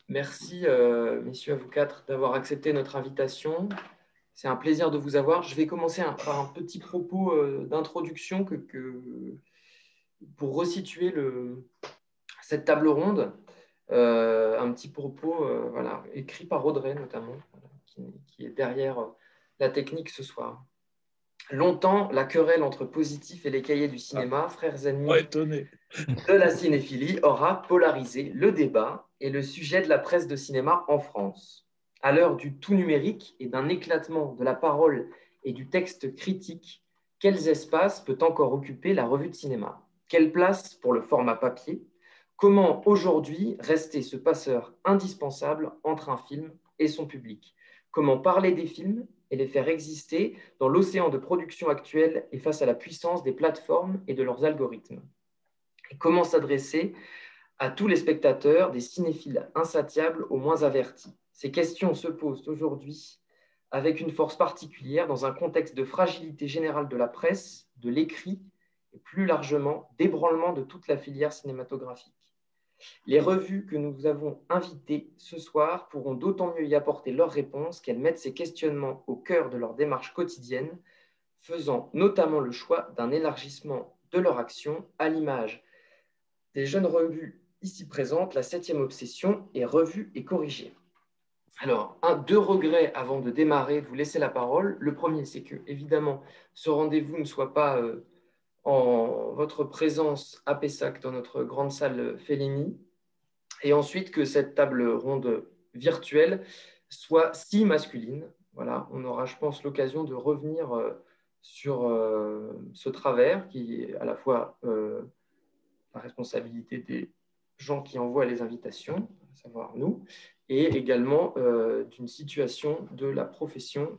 Merci, messieurs, à vous quatre, d'avoir accepté notre invitation. C'est un plaisir de vous avoir. Je vais commencer par un petit propos d'introduction pour resituer cette table ronde. Un petit propos voilà, écrit par Audrey, notamment, voilà, qui est derrière la technique ce soir. Longtemps, la querelle entre Positif et les cahiers du Ah, cinéma, frères ennemis pas étonné. de la cinéphilie, aura polarisé le débat et le sujet de la presse de cinéma en France. À l'heure du tout numérique et d'un éclatement de la parole et du texte critique, quels espaces peut encore occuper la revue de cinéma? Quelle place pour le format papier? Comment aujourd'hui rester ce passeur indispensable entre un film et son public? Comment parler des films et les faire exister dans l'océan de production actuel et face à la puissance des plateformes et de leurs algorithmes? Et comment s'adresser à tous les spectateurs, des cinéphiles insatiables aux moins avertis? Ces questions se posent aujourd'hui avec une force particulière dans un contexte de fragilité générale de la presse, de l'écrit et plus largement d'ébranlement de toute la filière cinématographique. Les revues que nous avons invitées ce soir pourront d'autant mieux y apporter leurs réponses qu'elles mettent ces questionnements au cœur de leur démarche quotidienne, faisant notamment le choix d'un élargissement de leur action à l'image des jeunes revues ici présentes, la septième obsession est revue et corrigée. Alors, deux regrets avant de démarrer, de vous laisser la parole. Le premier, c'est que, évidemment, ce rendez-vous ne soit pas en votre présence à Pessac dans notre grande salle Fellini. Et ensuite, que cette table ronde virtuelle soit si masculine. Voilà, on aura, je pense, l'occasion de revenir sur ce travers qui est à la fois la responsabilité des gens qui envoient les invitations, à savoir nous, et également d'une situation de la profession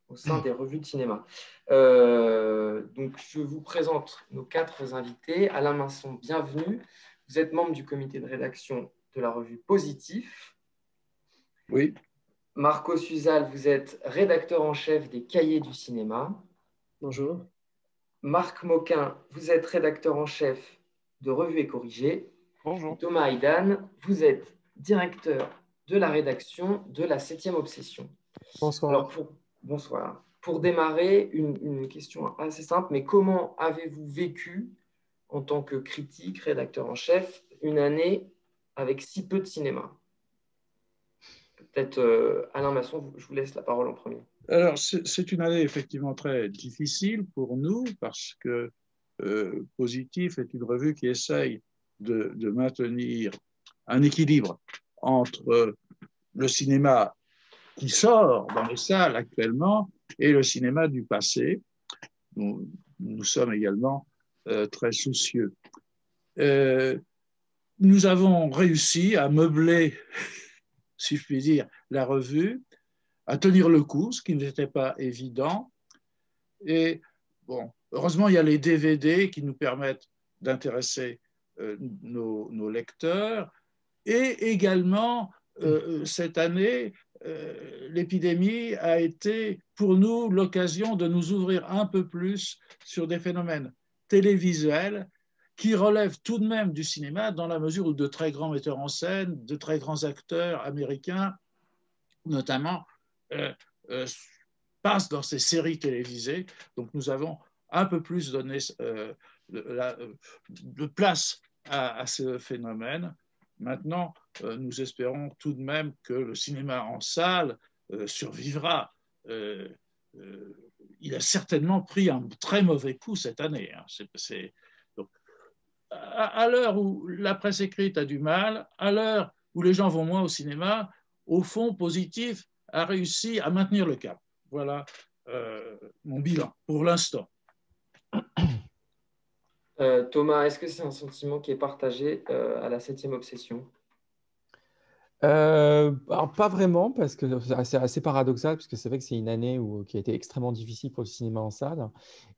au sein des revues de cinéma. Donc, je vous présente nos quatre invités. Alain Minson, bienvenue. Vous êtes membre du comité de rédaction de la revue Positif. Oui, Marco Suzal, vous êtes rédacteur en chef des Cahiers du cinéma. Bonjour. Marc Moquin, vous êtes rédacteur en chef de Revue et Corrigé. Et Bonjour. Thomas Haydan, vous êtes directeur de la rédaction de la septième obsession. Bonsoir. Alors, bonsoir. Pour démarrer, une question assez simple, mais comment avez-vous vécu en tant que critique, rédacteur en chef, une année avec si peu de cinéma? Peut-être Alain Masson, je vous laisse la parole en premier. alors c'est une année effectivement très difficile pour nous parce que Positif est une revue qui essaye de maintenir un équilibre entre le cinéma qui sort dans les salles actuellement et le cinéma du passé. Nous sommes également très soucieux. Nous avons réussi à meubler, si je puis dire, la revue, à tenir le coup, ce qui n'était pas évident. Et bon, heureusement, il y a les DVD qui nous permettent d'intéresser nos lecteurs. Et également, cette année, l'épidémie a été pour nous l'occasion de nous ouvrir un peu plus sur des phénomènes télévisuels qui relèvent tout de même du cinéma dans la mesure où de très grands metteurs en scène, de très grands acteurs américains, notamment, euh, euh, passent dans ces séries télévisées. Donc nous avons un peu plus donné de place à ce phénomène. Maintenant, nous espérons tout de même que le cinéma en salle survivra. Il a certainement pris un très mauvais coup cette année. Hein. Donc, à l'heure où la presse écrite a du mal, à l'heure où les gens vont moins au cinéma, au fond, Positif a réussi à maintenir le cap. Voilà mon bilan pour l'instant. Thomas, est-ce que c'est un sentiment qui est partagé à la septième obsession? Alors pas vraiment, parce que c'est assez paradoxal, parce que c'est vrai que c'est une année qui a été extrêmement difficile pour le cinéma en salle.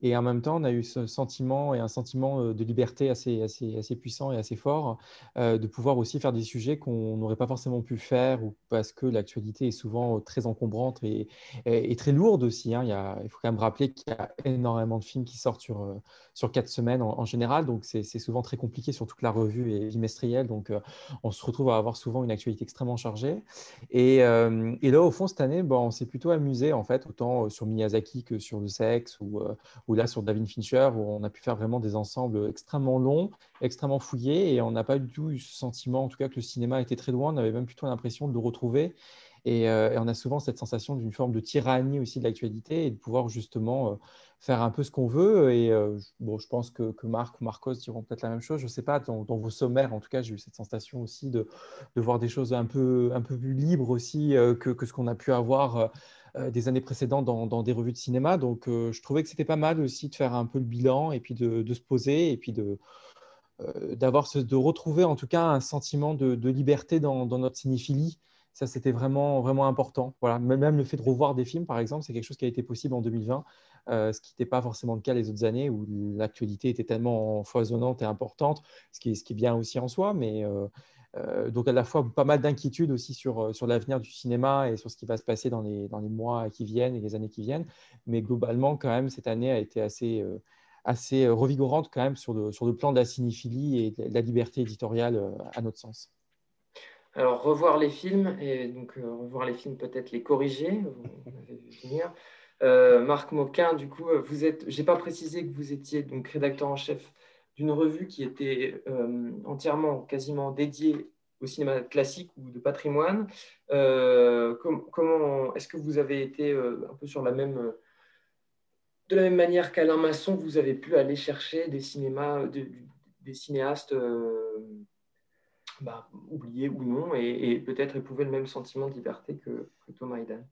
Et en même temps, on a eu ce sentiment et un sentiment de liberté assez puissant et assez fort, de pouvoir aussi faire des sujets qu'on n'aurait pas forcément pu faire, ou parce que l'actualité est souvent très encombrante et très lourde aussi. Hein. Il faut quand même rappeler qu'il y a énormément de films qui sortent sur 4 semaines en général, donc c'est souvent très compliqué, surtout que la revue est bimestrielle. Donc on se retrouve à avoir souvent une actualité extrêmement chargé. Et là, au fond, cette année, bon, on s'est plutôt amusé, en fait, autant sur Miyazaki que sur le sexe, ou là sur David Fincher, où on a pu faire vraiment des ensembles extrêmement longs, extrêmement fouillés, et on n'a pas du tout eu ce sentiment, en tout cas, que le cinéma était très loin. On avait même plutôt l'impression de le retrouver. Et on a souvent cette sensation d'une forme de tyrannie aussi de l'actualité et de pouvoir justement faire un peu ce qu'on veut. Et bon, je pense que Marc ou Marcos diront peut-être la même chose. Je ne sais pas, dans vos sommaires, en tout cas, j'ai eu cette sensation aussi de voir des choses un peu plus libres aussi que ce qu'on a pu avoir des années précédentes dans des revues de cinéma. Donc, je trouvais que c'était pas mal aussi de faire un peu le bilan et puis de se poser et puis de retrouver en tout cas un sentiment de liberté dans notre cinéphilie. Ça, c'était vraiment, vraiment important. Voilà. Même le fait de revoir des films, par exemple, c'est quelque chose qui a été possible en 2020, ce qui n'était pas forcément le cas les autres années où l'actualité était tellement foisonnante et importante, ce qui est bien aussi en soi. Mais donc, à la fois, pas mal d'inquiétudes aussi sur l'avenir du cinéma et sur ce qui va se passer dans les mois qui viennent et les années qui viennent. Mais globalement, quand même, cette année a été assez revigorante quand même sur le plan de la cinéphilie et de la liberté éditoriale à notre sens. Alors, revoir les films, et donc revoir les films, peut-être les corriger, vous m'avez vu venir. Marc Moquin, du coup, j'ai pas précisé que vous étiez donc rédacteur en chef d'une revue qui était entièrement, quasiment dédiée au cinéma classique ou de patrimoine. Comment est-ce que vous avez été un peu de la même manière qu'Alain Masson, vous avez pu aller chercher des des cinéastes oubliés ou non, et peut-être éprouver le même sentiment de liberté que Thomas Hayden.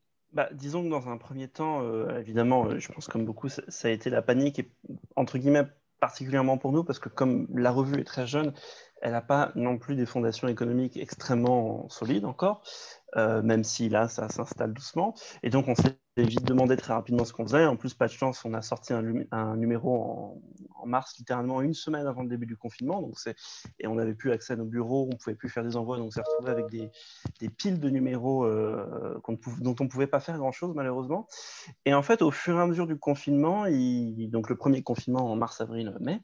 Disons que dans un premier temps, évidemment, je pense comme beaucoup, ça a été la panique, et, entre guillemets, particulièrement pour nous, parce que comme la revue est très jeune, elle n'a pas non plus des fondations économiques extrêmement solides encore, même si là, ça s'installe doucement. Et donc, on s'est vite demandé très rapidement ce qu'on faisait. En plus, pas de chance, on a sorti un numéro en mars, littéralement une semaine avant le début du confinement. Et on n'avait plus accès à nos bureaux, on ne pouvait plus faire des envois, donc on s'est retrouvé avec des piles de numéros dont on ne pouvait pas faire grand-chose, malheureusement. Et en fait, au fur et à mesure du confinement, donc le premier confinement en mars, avril, mai,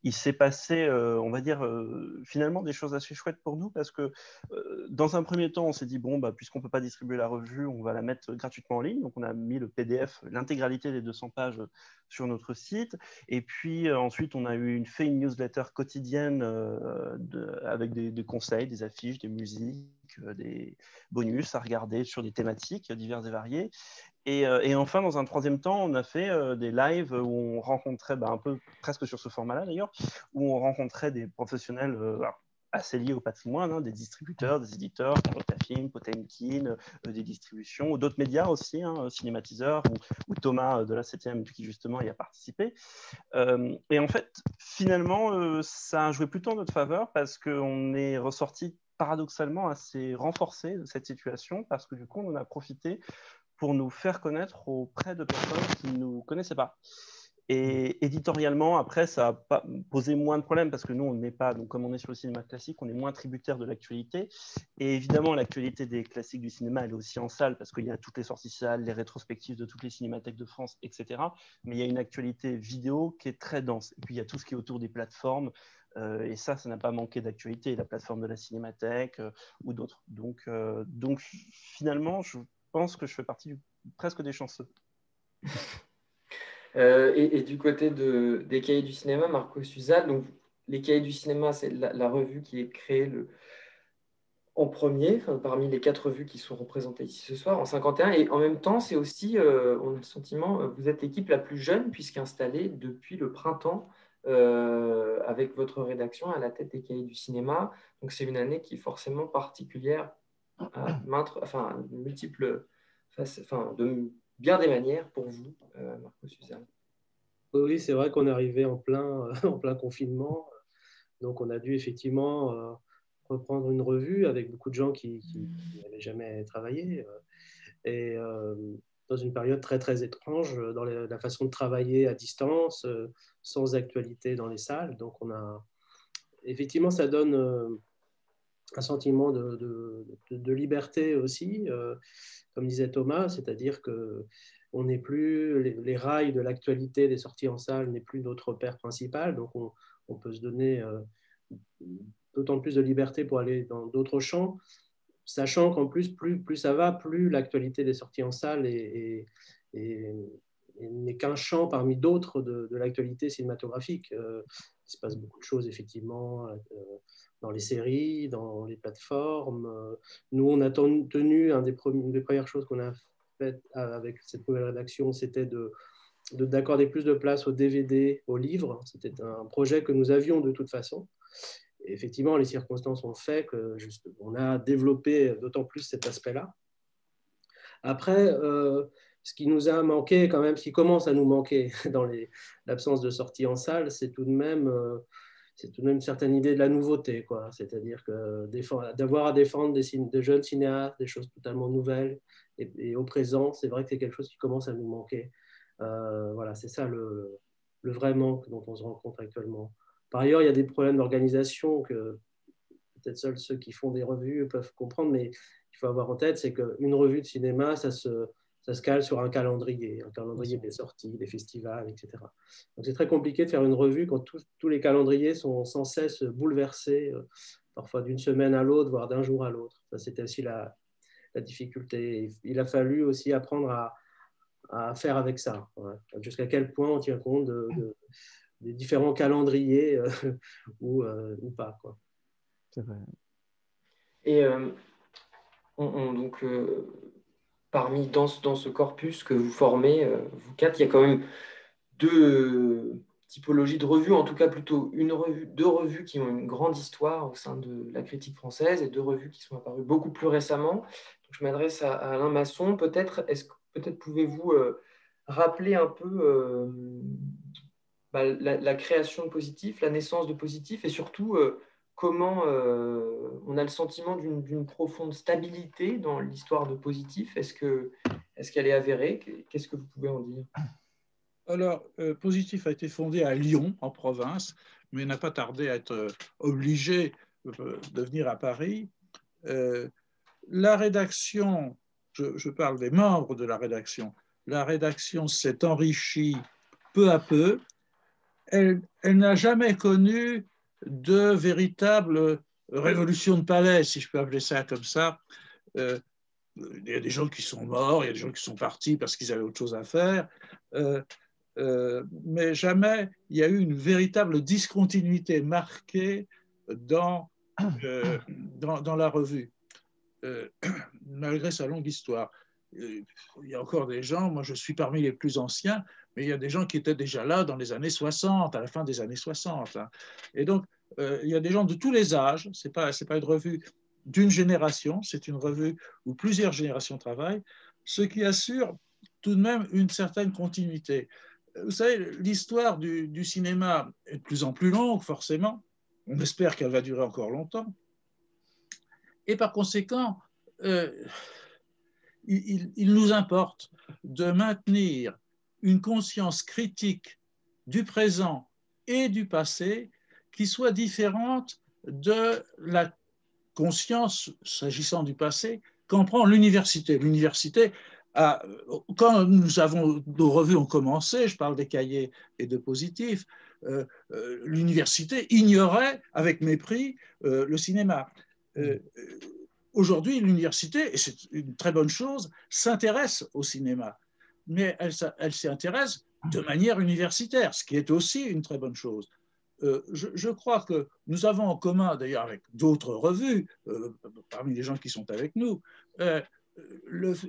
il s'est passé, on va dire, finalement des choses assez chouettes pour nous parce que dans un premier temps, on s'est dit, bon, puisqu'on ne peut pas distribuer la revue, on va la mettre gratuitement en ligne. Donc, on a mis le PDF, l'intégralité des 200 pages sur notre site. Et puis, ensuite, on a fait une newsletter quotidienne avec des conseils, des affiches, des musiques, des bonus à regarder sur des thématiques diverses et variées. Et enfin, dans un troisième temps, on a fait des lives où on rencontrait, un peu presque sur ce format-là d'ailleurs, où on rencontrait des professionnels assez liés au patrimoine, hein, des distributeurs, des éditeurs, Carlotta Potemkin, des distributions, ou d'autres médias aussi, hein, Cinématiseurs, ou Thomas de la 7e, qui justement y a participé. Et en fait, finalement, ça a joué plutôt en notre faveur parce qu'on est ressorti paradoxalement assez renforcé de cette situation, parce que du coup, on en a profité pour nous faire connaître auprès de personnes qui ne nous connaissaient pas. Et éditorialement, après, ça a posé moins de problèmes parce que nous, on n'est pas, donc comme on est sur le cinéma classique, on est moins tributaire de l'actualité. Et évidemment, l'actualité des classiques du cinéma, elle est aussi en salle parce qu'il y a toutes les sorties salles, les rétrospectives de toutes les cinémathèques de France, etc. Mais il y a une actualité vidéo qui est très dense. Et puis, il y a tout ce qui est autour des plateformes. Et ça n'a pas manqué d'actualité, la plateforme de la Cinémathèque ou d'autres. Donc, finalement, je pense que je fais partie presque des chanceux. Et du côté des Cahiers du cinéma, Marco Suzal, donc les Cahiers du cinéma, c'est la revue qui est créée en premier, parmi les 4 revues qui sont représentées ici ce soir, en 51. Et en même temps, c'est aussi, on a le sentiment, vous êtes l'équipe la plus jeune, puisqu'installée depuis le printemps, avec votre rédaction à la tête des Cahiers du cinéma. Donc c'est une année qui est forcément particulière à multiples faces, de bien des manières pour vous, Marco Suzal. Oui, c'est vrai qu'on est arrivé en plein, en plein confinement. Donc, on a dû effectivement reprendre une revue avec beaucoup de gens qui n'avaient jamais travaillé. Et dans une période très, très étrange dans la façon de travailler à distance, sans actualité dans les salles. Donc, effectivement, ça donne un sentiment de liberté aussi, comme disait Thomas, c'est-à-dire que on n'est plus les rails de l'actualité des sorties en salle n'est plus notre repère principal, donc on peut se donner d'autant plus de liberté pour aller dans d'autres champs. sachant qu'en plus, plus ça va, plus l'actualité des sorties en salle n'est qu'un champ parmi d'autres de l'actualité cinématographique. Il se passe beaucoup de choses, effectivement, dans les séries, dans les plateformes. Nous, on a tenu, une des premières choses qu'on a faites avec cette nouvelle rédaction, c'était d'accorder plus de place aux DVD, aux livres. C'était un projet que nous avions de toute façon. Et effectivement, les circonstances ont fait qu'on a développé d'autant plus cet aspect-là. Après, ce qui nous a manqué quand même, ce qui commence à nous manquer dans l'absence de sortie en salle, c'est tout de même une certaine idée de la nouveauté, quoi. C'est-à-dire que d'avoir à défendre de jeunes cinéastes, des choses totalement nouvelles et au présent, c'est vrai que c'est quelque chose qui commence à nous manquer. Voilà, c'est ça le vrai manque dont on se rend compte actuellement. Par ailleurs, il y a des problèmes d'organisation que peut-être seuls ceux qui font des revues peuvent comprendre, mais il faut avoir en tête, c'est qu'une revue de cinéma, ça se cale sur un calendrier des sorties, des festivals, etc. Donc c'est très compliqué de faire une revue quand tous les calendriers sont sans cesse bouleversés, parfois d'une semaine à l'autre, voire d'un jour à l'autre. Ça, c'était aussi la difficulté. Il a fallu aussi apprendre à faire avec ça. Ouais. Jusqu'à quel point on tient compte des différents calendriers ou pas, quoi. C'est vrai. Et donc, dans ce corpus que vous formez, vous quatre, il y a quand même deux typologies de revues, en tout cas plutôt deux revues qui ont une grande histoire au sein de la critique française et deux revues qui sont apparues beaucoup plus récemment. Donc, je m'adresse à Alain Masson. Peut-être pouvez-vous rappeler un peu la création de Positif, la naissance de Positif et surtout comment on a le sentiment d'une profonde stabilité dans l'histoire de Positif. Est-ce qu'elle est avérée? Qu'est-ce que vous pouvez en dire? Alors, Positif a été fondé à Lyon, en province, mais n'a pas tardé à être obligé de venir à Paris. La rédaction, je parle des membres de la rédaction s'est enrichie peu à peu. Elle n'a jamais connu de véritable révolution de palais, si je peux appeler ça comme ça. Il y a des gens qui sont morts, il y a des gens qui sont partis parce qu'ils avaient autre chose à faire. Mais jamais il y a eu une véritable discontinuité marquée dans la revue, malgré sa longue histoire. Il y a encore des gens, moi je suis parmi les plus anciens, mais il y a des gens qui étaient déjà là dans les années 60, à la fin des années 60. Hein. Et donc, il y a des gens de tous les âges, ce n'est pas une revue d'une génération, c'est une revue où plusieurs générations travaillent, ce qui assure tout de même une certaine continuité. Vous savez, l'histoire du cinéma est de plus en plus longue, forcément. On espère qu'elle va durer encore longtemps. Et par conséquent, il nous importe de maintenir une conscience critique du présent et du passé qui soit différente de la conscience, s'agissant du passé, qu'en prend l'université. L'université, quand nos revues ont commencé, je parle des cahiers et de Positif, l'université ignorait avec mépris le cinéma. Aujourd'hui, l'université, et c'est une très bonne chose, s'intéresse au cinéma, mais elle s'y intéresse de manière universitaire, ce qui est aussi une très bonne chose. Je crois que nous avons en commun, d'ailleurs avec d'autres revues, parmi les gens qui sont avec nous,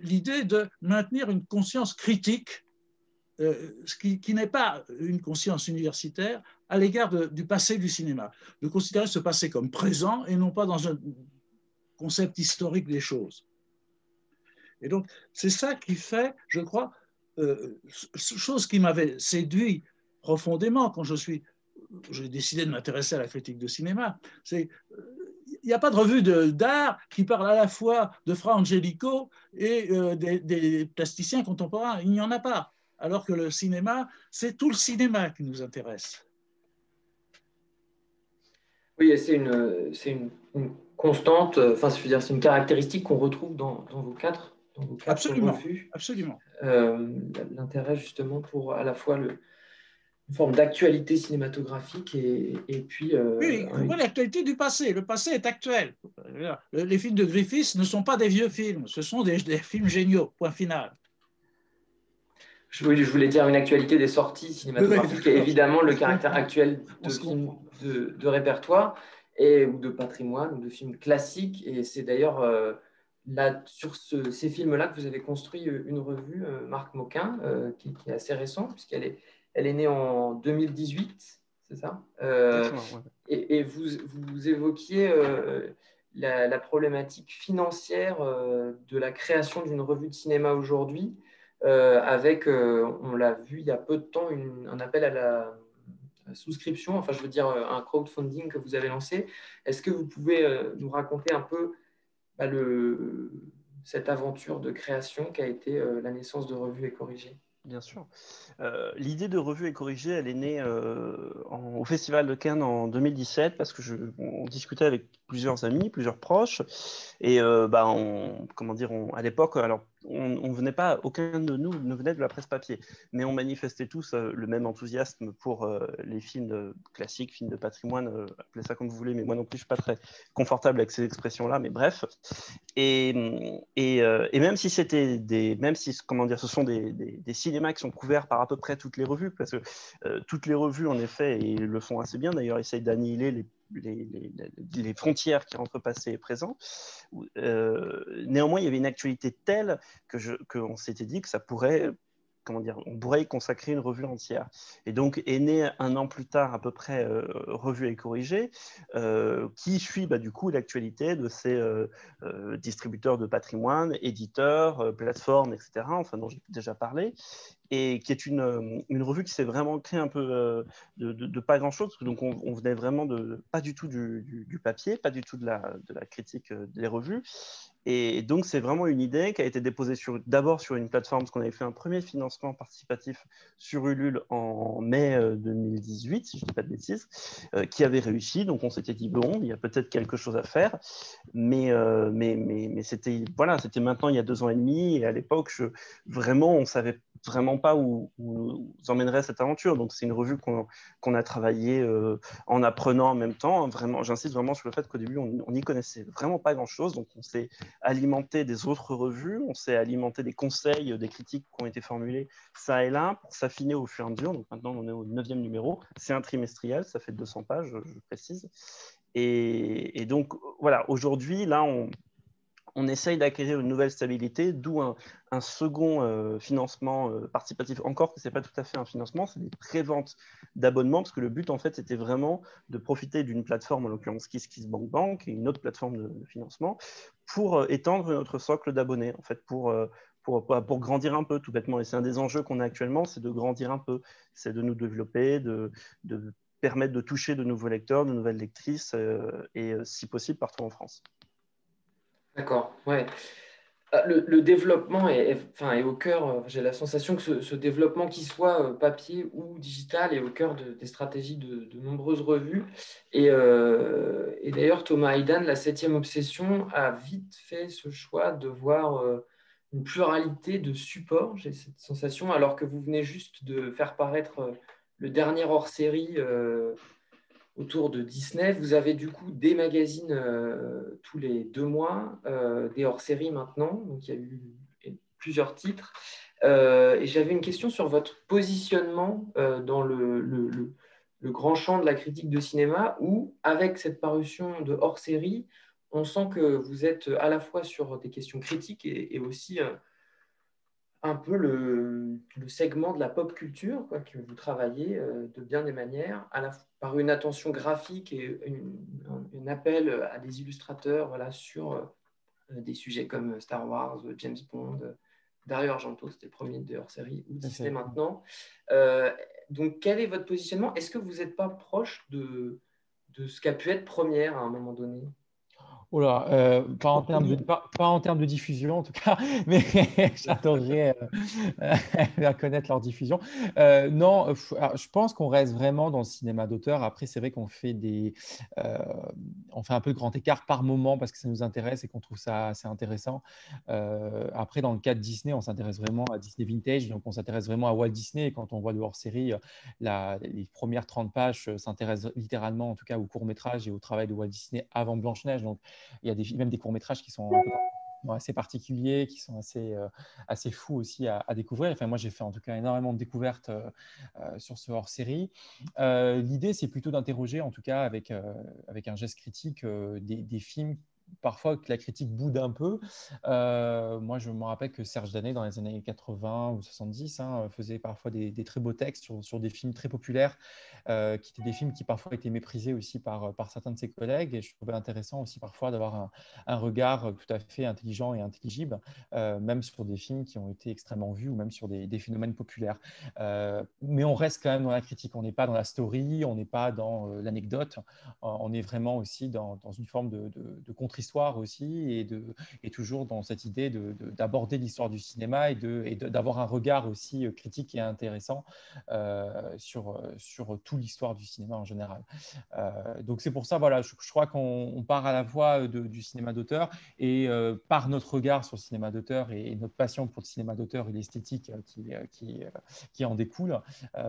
l'idée de maintenir une conscience critique, qui n'est pas une conscience universitaire, à l'égard du passé du cinéma, de considérer ce passé comme présent et non pas dans un concept historique des choses. Et donc, c'est ça qui fait, je crois, chose qui m'avait séduit profondément quand j'ai décidé de m'intéresser à la critique de cinéma, c'est il n'y a pas de revue d'art qui parle à la fois de Fra Angelico et des plasticiens contemporains. Il n'y en a pas. Alors que le cinéma, c'est tout le cinéma qui nous intéresse. Oui, c'est une constante, enfin, je veux dire, c'est une caractéristique qu'on retrouve dans vos quatre Absolument, revues. absolument. L'intérêt justement pour à la fois une forme d'actualité cinématographique et puis Oui, couvrir l'actualité du passé. Le passé est actuel. Les films de Griffiths ne sont pas des vieux films, ce sont des films géniaux, point final. je voulais dire une actualité des sorties cinématographiques et évidemment le caractère actuel de films de répertoire ou de patrimoine ou de films classiques. Et c'est d'ailleurs là, sur ces films-là que vous avez construit une revue, Marc Moquin, qui est assez récente, elle est née en 2018, c'est ça? Exactement, ouais. Et vous évoquiez la problématique financière de la création d'une revue de cinéma aujourd'hui, avec, on l'a vu il y a peu de temps, un appel à la souscription, enfin je veux dire un crowdfunding que vous avez lancé. Est-ce que vous pouvez nous raconter un peu bah, cette aventure de création qui a été la naissance de Revue et Corrigé? Bien sûr. L'idée de Revue et Corrigé, elle est née au Festival de Cannes en 2017 parce que on discutait avec plusieurs amis, plusieurs proches, et comment dire, à l'époque, alors on venait pas, aucun de nous ne venait de la presse papier, mais on manifestait tous le même enthousiasme pour les films classiques, films de patrimoine, appelez ça comme vous voulez, mais moi non plus je suis pas très confortable avec ces expressions-là, mais bref. Et même si c'était même si, comment dire, ce sont des cinémas qui sont couverts par à peu près toutes les revues, parce que toutes les revues, en effet, et le font assez bien d'ailleurs, essayent d'annihiler les frontières qui entre passé et présent. Néanmoins, il y avait une actualité telle qu'on s'était dit que ça pourrait, comment dire, on pourrait y consacrer une revue entière. Et donc est né un an plus tard à peu près Revue et Corrigé, qui suit du coup l'actualité de ces distributeurs de patrimoine, éditeurs, plateformes, etc., enfin dont j'ai déjà parlé, et qui est une revue qui s'est vraiment créée un peu de pas grand-chose, donc on venait vraiment pas du tout du papier, pas du tout de la critique des revues. Et donc, c'est vraiment une idée qui a été déposée d'abord sur une plateforme, parce qu'on avait fait un premier financement participatif sur Ulule en mai 2018, si je ne dis pas de bêtises, qui avait réussi. Donc, on s'était dit, bon, il y a peut-être quelque chose à faire. Mais c'était maintenant il y a 2 ans et demi. Et à l'époque, vraiment, on ne savait vraiment pas où nous emmènerait cette aventure. Donc, c'est une revue qu'on a travaillée en apprenant en même temps. Vraiment, j'insiste vraiment sur le fait qu'au début, on n'y connaissait vraiment pas grand-chose. Donc, on s'est alimenté des autres revues, on s'est alimenté des conseils, des critiques qui ont été formulées ça et là pour s'affiner au fur et à mesure. Donc maintenant, on est au 9e numéro. C'est un trimestriel, ça fait 200 pages, je précise. Et donc, voilà, aujourd'hui, là, on essaye d'acquérir une nouvelle stabilité, d'où un second financement participatif. Encore que ce n'est pas tout à fait un financement, c'est des préventes d'abonnements, parce que le but, en fait, c'était vraiment de profiter d'une plateforme, en l'occurrence KissKissBankBank, et une autre plateforme de financement, pour étendre notre socle d'abonnés, en fait, pour grandir un peu, tout bêtement. Et c'est un des enjeux qu'on a actuellement, c'est de grandir un peu, c'est de nous développer, de permettre de toucher de nouveaux lecteurs, de nouvelles lectrices, et si possible, partout en France. D'accord, ouais. Le développement est au cœur, j'ai la sensation que ce développement, qu'il soit papier ou digital, est au cœur des stratégies de nombreuses revues. Et d'ailleurs, Thomas Haydan, la 7e obsession, a vite fait ce choix de voir une pluralité de supports, j'ai cette sensation, alors que vous venez juste de faire paraître le dernier hors-série autour de Disney. Vous avez du coup des magazines tous les 2 mois, des hors-séries maintenant, donc il y a eu plusieurs titres. Et j'avais une question sur votre positionnement dans le grand champ de la critique de cinéma, où avec cette parution de hors-série, on sent que vous êtes à la fois sur des questions critiques et aussi un peu le segment de la pop culture que vous travaillez de bien des manières, par une attention graphique et un appel à des illustrateurs sur des sujets comme Star Wars, James Bond, Dario Argento, c'était le premier de hors-série, ou Disney maintenant. Donc, quel est votre positionnement? Est-ce que vous n'êtes pas proche de ce qu'a pu être Première à un moment donné? Oh là, pas en termes de diffusion en tout cas, mais j'adorerais à connaître leur diffusion. Non, alors, je pense qu'on reste vraiment dans le cinéma d'auteur. Après, c'est vrai euh, on fait un peu de grand écart par moment parce que ça nous intéresse et qu'on trouve ça assez intéressant. Après, dans le cas de Disney, on s'intéresse vraiment à Disney Vintage, donc on s'intéresse vraiment à Walt Disney. Et quand on voit le hors-série, les premières 30 pages s'intéressent littéralement, en tout cas, au court-métrage et au travail de Walt Disney avant Blanche-Neige. Donc, il y a même des courts-métrages qui sont un peu assez particuliers, qui sont assez fous aussi à découvrir. Enfin, moi, j'ai fait en tout cas énormément de découvertes sur ce hors-série. L'idée, c'est plutôt d'interroger, en tout cas avec un geste critique, des films parfois que la critique boude un peu. Moi, je me rappelle que Serge Danet, dans les années 80 ou 70, faisait parfois des très beaux textes sur des films très populaires, qui étaient des films qui parfois étaient méprisés aussi par certains de ses collègues. Et je trouvais intéressant aussi parfois d'avoir un regard tout à fait intelligent et intelligible, même sur des films qui ont été extrêmement vus ou même sur des phénomènes populaires. Mais on reste quand même dans la critique. On n'est pas dans la story, on n'est pas dans l'anecdote. On est vraiment aussi dans une forme de contre-histoire aussi et toujours dans cette idée d'aborder l'histoire du cinéma et d'avoir un regard aussi critique et intéressant sur toute l'histoire du cinéma en général. Donc c'est pour ça, voilà, je crois qu'on part à la fois du cinéma d'auteur et par notre regard sur le cinéma d'auteur et notre passion pour le cinéma d'auteur et l'esthétique qui en découle,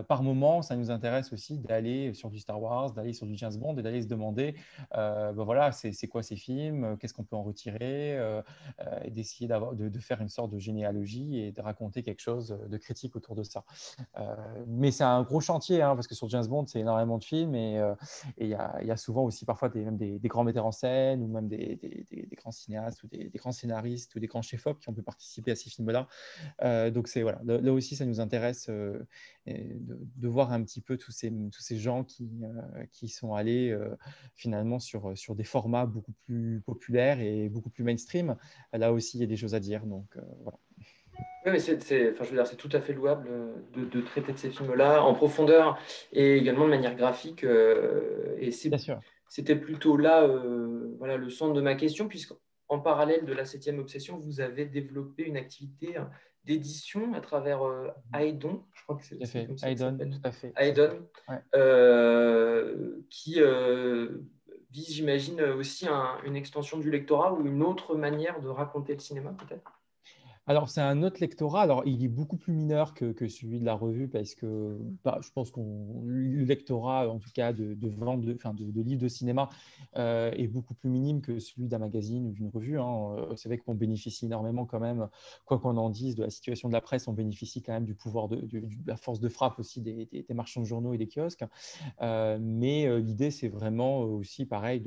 par moment, ça nous intéresse aussi d'aller sur du Star Wars, d'aller sur du James Bond et d'aller se demander, ben voilà, c'est quoi ces films, qu'est-ce qu'on peut en retirer, et d'essayer de faire une sorte de généalogie et de raconter quelque chose de critique autour de ça. Mais c'est un gros chantier, parce que sur James Bond, c'est énormément de films et il y a souvent aussi parfois même des grands metteurs en scène ou même des grands cinéastes ou des grands scénaristes ou des grands chefs-op qui ont pu participer à ces films-là. Donc c'est voilà, là aussi ça nous intéresse de voir un petit peu tous ces gens qui sont allés finalement sur des formats beaucoup plus populaires et beaucoup plus mainstream. Là aussi il y a des choses à dire. Donc voilà. Oui, mais enfin, je veux dire, c'est tout à fait louable de traiter de ces films-là en profondeur et également de manière graphique. Et Bien sûr. c'était plutôt là voilà, le centre de ma question, puisqu'en parallèle de la septième obsession, vous avez développé une activité d'édition à travers Aidon, je crois que Tout à c'est fait. comme ça qu'il Aidon, s'appelle. tout à fait. Aidon, Ouais. Qui vise, j'imagine, aussi une extension du lectorat ou une autre manière de raconter le cinéma, peut-être. Alors, c'est un autre lectorat. Alors, il est beaucoup plus mineur que celui de la revue parce que je pense que le lectorat, en tout cas, de vente de livres de cinéma, est beaucoup plus minime que celui d'un magazine ou d'une revue. C'est vrai qu'on bénéficie énormément quand même, quoi qu'on en dise, de la situation de la presse, on bénéficie quand même du pouvoir de la force de frappe aussi des marchands de journaux et des kiosques. Mais l'idée, c'est vraiment aussi pareil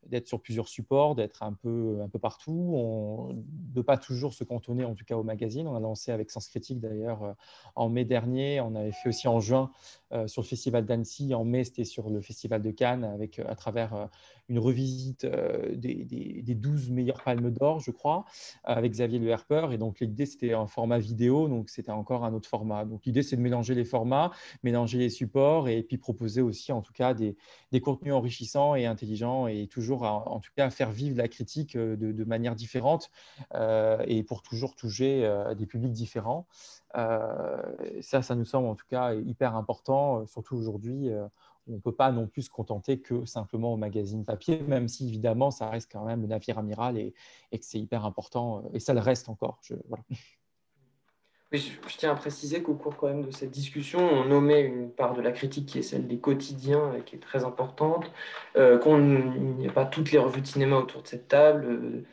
d'être sur plusieurs supports, d'être un peu partout, de ne pas toujours se cantonner en tout cas au magazine. On a lancé avec Sens Critique d'ailleurs en mai dernier, on avait fait aussi en juin sur le festival d'Annecy, en mai c'était sur le festival de Cannes avec à travers une revisite des 12 meilleures palmes d'or, je crois, avec Xavier Le Herper. Et donc l'idée c'était un format vidéo, donc c'était encore un autre format. Donc l'idée c'est de mélanger les formats, mélanger les supports et puis proposer aussi en tout cas des contenus enrichissants et intelligents et toujours en tout cas faire vivre la critique de manière différente et pour toujours toucher des publics différents. Ça nous semble en tout cas hyper important, surtout aujourd'hui. On ne peut pas non plus se contenter que simplement au magazine papier, même si évidemment ça reste quand même le navire amiral et que c'est hyper important et ça le reste encore. Voilà. Mais je tiens à préciser qu'au cours quand même de cette discussion, on nommait une part de la critique qui est celle des quotidiens et qui est très importante, qu'il n'y a pas toutes les revues de cinéma autour de cette table,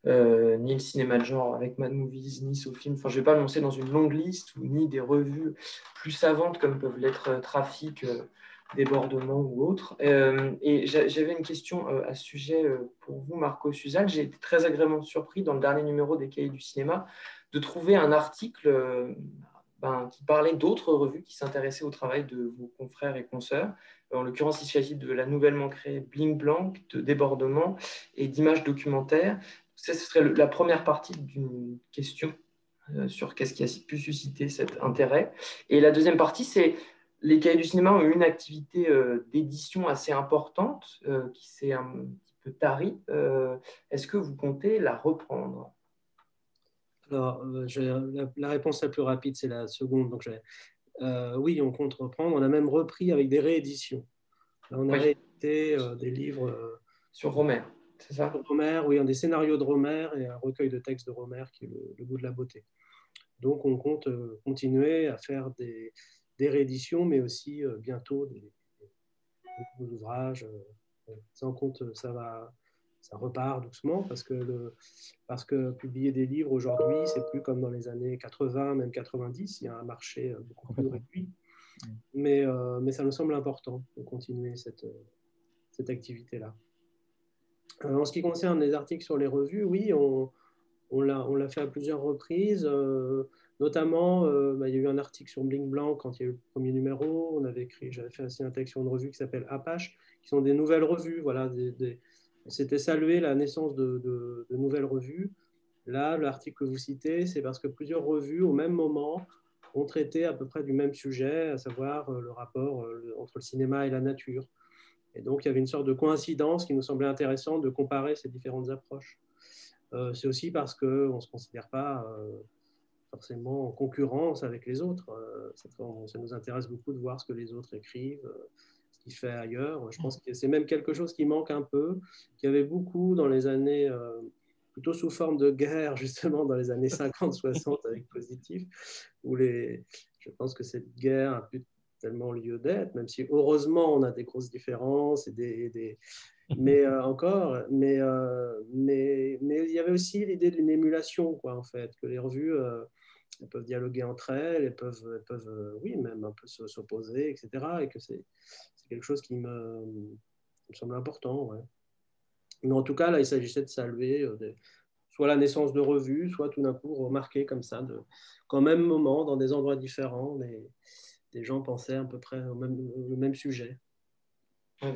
ni le cinéma de genre avec Mad Movies, ni SoFilm. Enfin, je ne vais pas me lancer dans une longue liste, ni des revues plus savantes comme peuvent l'être Trafic, Débordement ou autres. Et j'avais une question à ce sujet pour vous, Marco Suzal. J'ai été très agréablement surpris dans le dernier numéro des Cahiers du cinéma de trouver un article qui parlait d'autres revues qui s'intéressaient au travail de vos confrères et consoeurs. En l'occurrence, il s'agit de la nouvellement créée Bling Blanc, de Débordement et d'images documentaires. Ça, ce serait la première partie d'une question sur qu'est-ce qui a pu susciter cet intérêt. Et la deuxième partie, c'est les Cahiers du cinéma ont eu une activité d'édition assez importante qui s'est un petit peu tarie. Est-ce que vous comptez la reprendre? Alors, la réponse la plus rapide, c'est la seconde. Donc, oui, on compte reprendre. On a même repris avec des rééditions. Là, on a réédité des livres sur Rohmer, c'est ça? Sur Rohmer, oui, des scénarios de Rohmer et un recueil de textes de Rohmer qui est le goût de la beauté. Donc, on compte continuer à faire des rééditions, mais aussi bientôt des ouvrages. Ça, on compte, ça repart doucement parce que publier des livres aujourd'hui, c'est plus comme dans les années 80, même 90. Il y a un marché beaucoup plus réduit. Mais ça nous semble important de continuer cette activité-là. En ce qui concerne les articles sur les revues, oui, on l'a fait à plusieurs reprises. Notamment, il y a eu un article sur Bling Blanc quand il y a eu le premier numéro. J'avais fait aussi un texte sur une revue qui s'appelle Apache, qui sont des nouvelles revues. Voilà, c'était saluer la naissance de nouvelles revues. Là, l'article que vous citez, c'est parce que plusieurs revues, au même moment, ont traité à peu près du même sujet, à savoir le rapport entre le cinéma et la nature. Et donc, il y avait une sorte de coïncidence qui nous semblait intéressante de comparer ces différentes approches. C'est aussi parce qu'on ne se considère pas forcément en concurrence avec les autres. Ça nous intéresse beaucoup de voir ce que les autres écrivent, ce qu'ils font ailleurs. Je pense que c'est même quelque chose qui manque un peu, qu'il y avait beaucoup dans les années, plutôt sous forme de guerre, justement, dans les années 50-60 avec Positif, où je pense que cette guerre a plus tellement lieu d'être, même si heureusement on a des grosses différences mais il y avait aussi l'idée d'une émulation, quoi, en fait, que les revues elles peuvent dialoguer entre elles, elles peuvent oui, même un peu s'opposer, etc. Et que c'est quelque chose qui me semble important. Ouais. Mais en tout cas, là, il s'agissait de saluer soit la naissance de revues, soit tout d'un coup remarquer comme ça, qu'au même moment, dans des endroits différents, des gens pensaient à peu près au même sujet.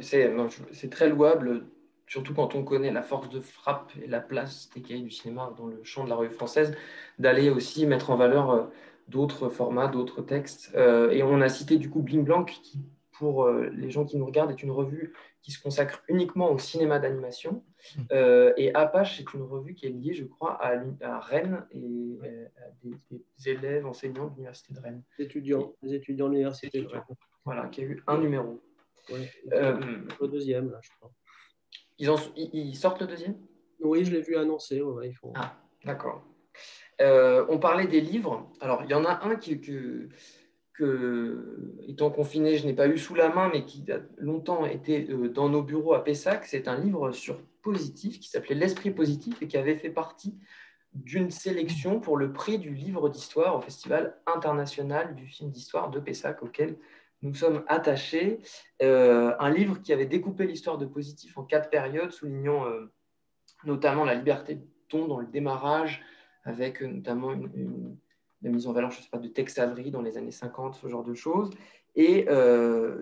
C'est très louable, surtout quand on connaît la force de frappe et la place des cahiers du cinéma dans le champ de la revue française, d'aller aussi mettre en valeur d'autres formats, d'autres textes. Et on a cité du coup Bling Blanc, qui, pour les gens qui nous regardent, est une revue qui se consacre uniquement au cinéma d'animation. Et Apache, c'est une revue qui est liée, je crois, à Rennes et à des élèves enseignants de l'Université de Rennes. Les étudiants de l'Université de Rennes. Voilà, qui a eu un numéro. Ouais, le deuxième, là, je crois. Ils sortent le deuxième? Oui, je l'ai vu annoncer. Ouais, ils font... Ah, d'accord. On parlait des livres. Alors, il y en a un que, étant confiné, je n'ai pas eu sous la main, mais qui a longtemps été dans nos bureaux à Pessac. C'est un livre sur Positif qui s'appelait L'Esprit Positif et qui avait fait partie d'une sélection pour le prix du livre d'histoire au Festival international du film d'histoire de Pessac, auquel nous sommes attachés. Un livre qui avait découpé l'histoire de Positif en 4 périodes, soulignant notamment la liberté de ton dans le démarrage, avec notamment la mise en valeur, je sais pas, de Tex Avery dans les années 50, ce genre de choses, et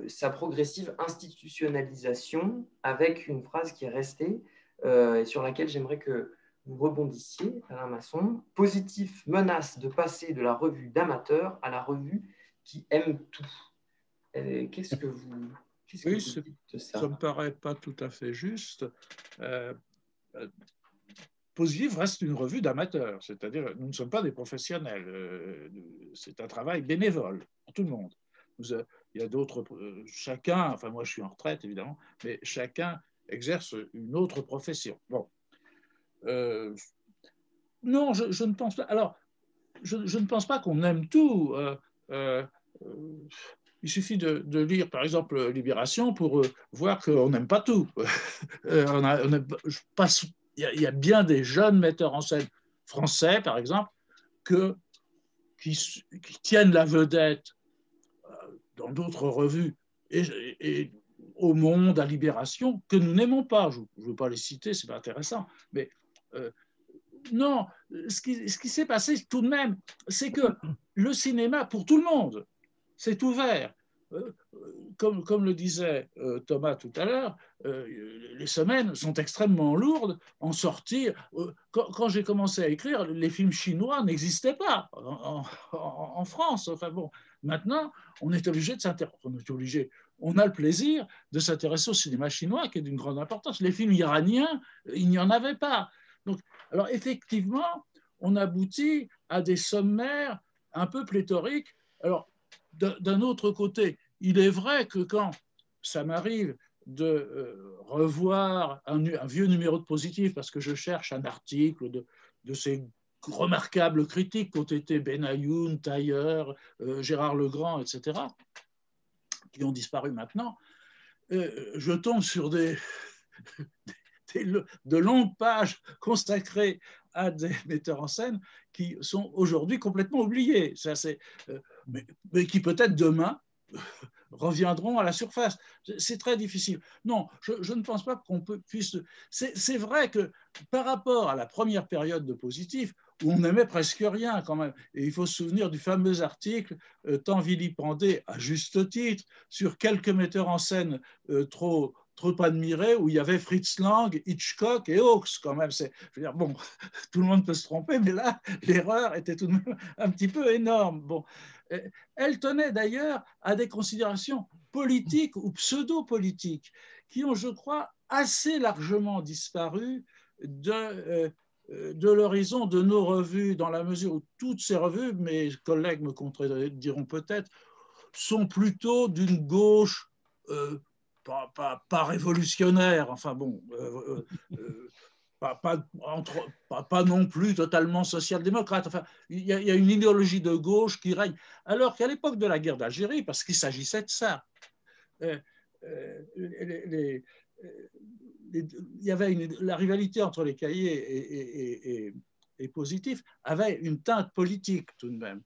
sa progressive institutionnalisation, avec une phrase qui est restée et sur laquelle j'aimerais que vous rebondissiez, Alain Masson. Positif menace de passer de la revue d'amateur à la revue qui aime tout. Qu'est-ce que vous dites de ça? Ça ne me paraît pas tout à fait juste. Positif reste une revue d'amateurs, c'est-à-dire nous ne sommes pas des professionnels. C'est un travail bénévole pour tout le monde. Il y a d'autres, chacun, enfin moi je suis en retraite évidemment, mais chacun exerce une autre profession. Bon. Non, je ne pense pas. Alors, je ne pense pas qu'on aime tout. Il suffit de lire, par exemple, Libération pour voir qu'on n'aime pas tout. Il y a bien des jeunes metteurs en scène français, par exemple, qui tiennent la vedette dans d'autres revues et au Monde, à Libération, que nous n'aimons pas. Je ne veux pas les citer, ce n'est pas intéressant. Mais non, ce qui s'est passé tout de même, c'est que le cinéma, pour tout le monde, c'est ouvert. Comme le disait Thomas tout à l'heure, les semaines sont extrêmement lourdes en sortir. Quand j'ai commencé à écrire, les films chinois n'existaient pas en France. Enfin bon, maintenant, on est obligé de s'interroger. on a le plaisir de s'intéresser au cinéma chinois, qui est d'une grande importance. Les films iraniens, il n'y en avait pas. Donc, alors effectivement, on aboutit à des sommaires un peu pléthoriques. Alors, d'un autre côté, il est vrai que quand ça m'arrive de revoir un vieux numéro de Positif, parce que je cherche un article de ces remarquables critiques qu'ont été Benayoun, Tailleur, Gérard Legrand, etc., qui ont disparu maintenant, je tombe sur de longues pages consacrées à des metteurs en scène qui sont aujourd'hui complètement oubliés. Mais qui peut-être demain reviendront à la surface. C'est très difficile. Non, je ne pense pas qu'on puisse... C'est vrai que par rapport à la première période de Positif, où on n'aimait presque rien quand même, et il faut se souvenir du fameux article tant vilipendé, à juste titre, sur quelques metteurs en scène trop admirés, où il y avait Fritz Lang, Hitchcock et Hawks quand même. Je veux dire, bon, tout le monde peut se tromper, mais là, l'erreur était tout de même un petit peu énorme. Bon. Elle tenait d'ailleurs à des considérations politiques ou pseudo-politiques qui ont, je crois, assez largement disparu de l'horizon de nos revues, dans la mesure où toutes ces revues, mes collègues me contrediront peut-être, sont plutôt d'une gauche pas révolutionnaire, enfin bon, pas non plus totalement social-démocrate. Enfin, il y a une idéologie de gauche qui règne. Alors qu'à l'époque de la guerre d'Algérie, parce qu'il s'agissait de ça, il y avait la rivalité entre les cahiers et Positif avait une teinte politique tout de même.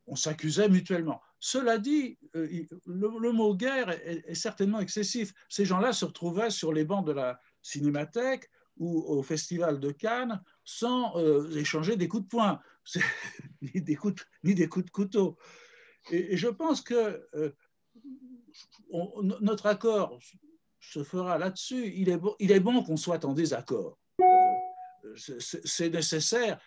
On s'accusait mutuellement. Cela dit, le mot guerre est certainement excessif. Ces gens-là se retrouvaient sur les bancs de la Cinémathèque ou au Festival de Cannes sans échanger des coups de poing, ni des coups de couteau. Et je pense que notre accord se fera là-dessus. Il est bon qu'on soit en désaccord. C'est nécessaire.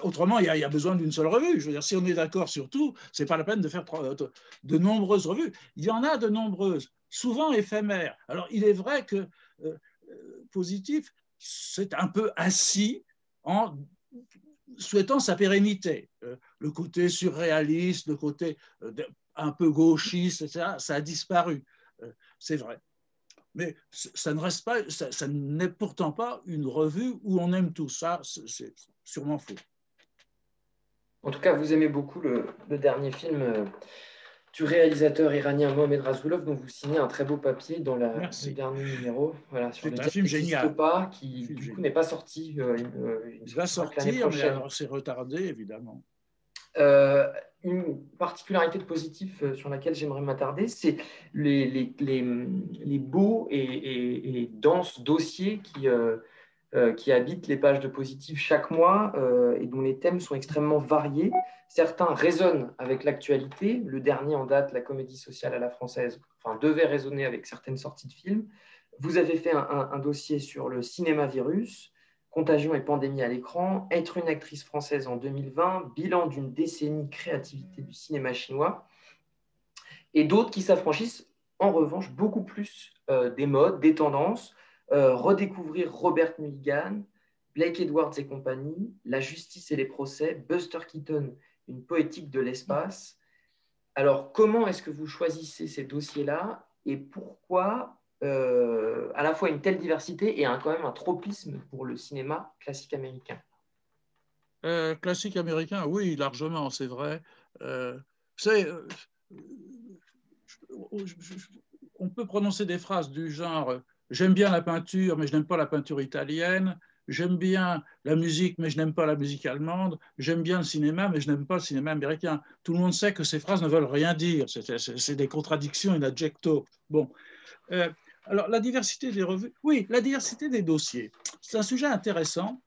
Autrement, il y a besoin d'une seule revue. Je veux dire, si on est d'accord sur tout, ce n'est pas la peine de faire de nombreuses revues. Il y en a de nombreuses, souvent éphémères. Alors, il est vrai que Positif, c'est un peu assis en souhaitant sa pérennité. Le côté surréaliste, le côté un peu gauchiste, etc., ça a disparu. C'est vrai. Mais ça ne reste pas, ça n'est pourtant pas une revue où on aime tout ça, c'est sûrement faux. En tout cas, vous aimez beaucoup le dernier film du réalisateur iranien Mohamed Rasoulov, dont vous signez un très beau papier dans le dernier numéro. Voilà, sur c'est un film génial. Pas, qui du coup n'est pas sorti. Il va sortir, mais alors c'est retardé, évidemment. Une particularité de Positif sur laquelle j'aimerais m'attarder, c'est les beaux et denses dossiers qui habitent les pages de Positif chaque mois et dont les thèmes sont extrêmement variés. Certains résonnent avec l'actualité. Le dernier en date, la comédie sociale à la française, devait résonner avec certaines sorties de films. Vous avez fait un dossier sur le cinéma virus, Contagion et pandémie à l'écran, Être une actrice française en 2020, bilan d'une décennie créativité du cinéma chinois, et d'autres qui s'affranchissent en revanche beaucoup plus des modes, des tendances, redécouvrir Robert Mulligan, Blake Edwards et compagnie, La justice et les procès, Buster Keaton, une poétique de l'espace. Alors, comment est-ce que vous choisissez ces dossiers-là et pourquoi à la fois une telle diversité et quand même un tropisme pour le cinéma classique américain? Classique américain, oui, largement, c'est vrai. On peut prononcer des phrases du genre « j'aime bien la peinture, mais je n'aime pas la peinture italienne », « j'aime bien la musique, mais je n'aime pas la musique allemande », « j'aime bien le cinéma, mais je n'aime pas le cinéma américain ». Tout le monde sait que ces phrases ne veulent rien dire, c'est des contradictions in adjecto. Bon. Alors, la diversité des revues, oui, la diversité des dossiers, c'est un sujet intéressant.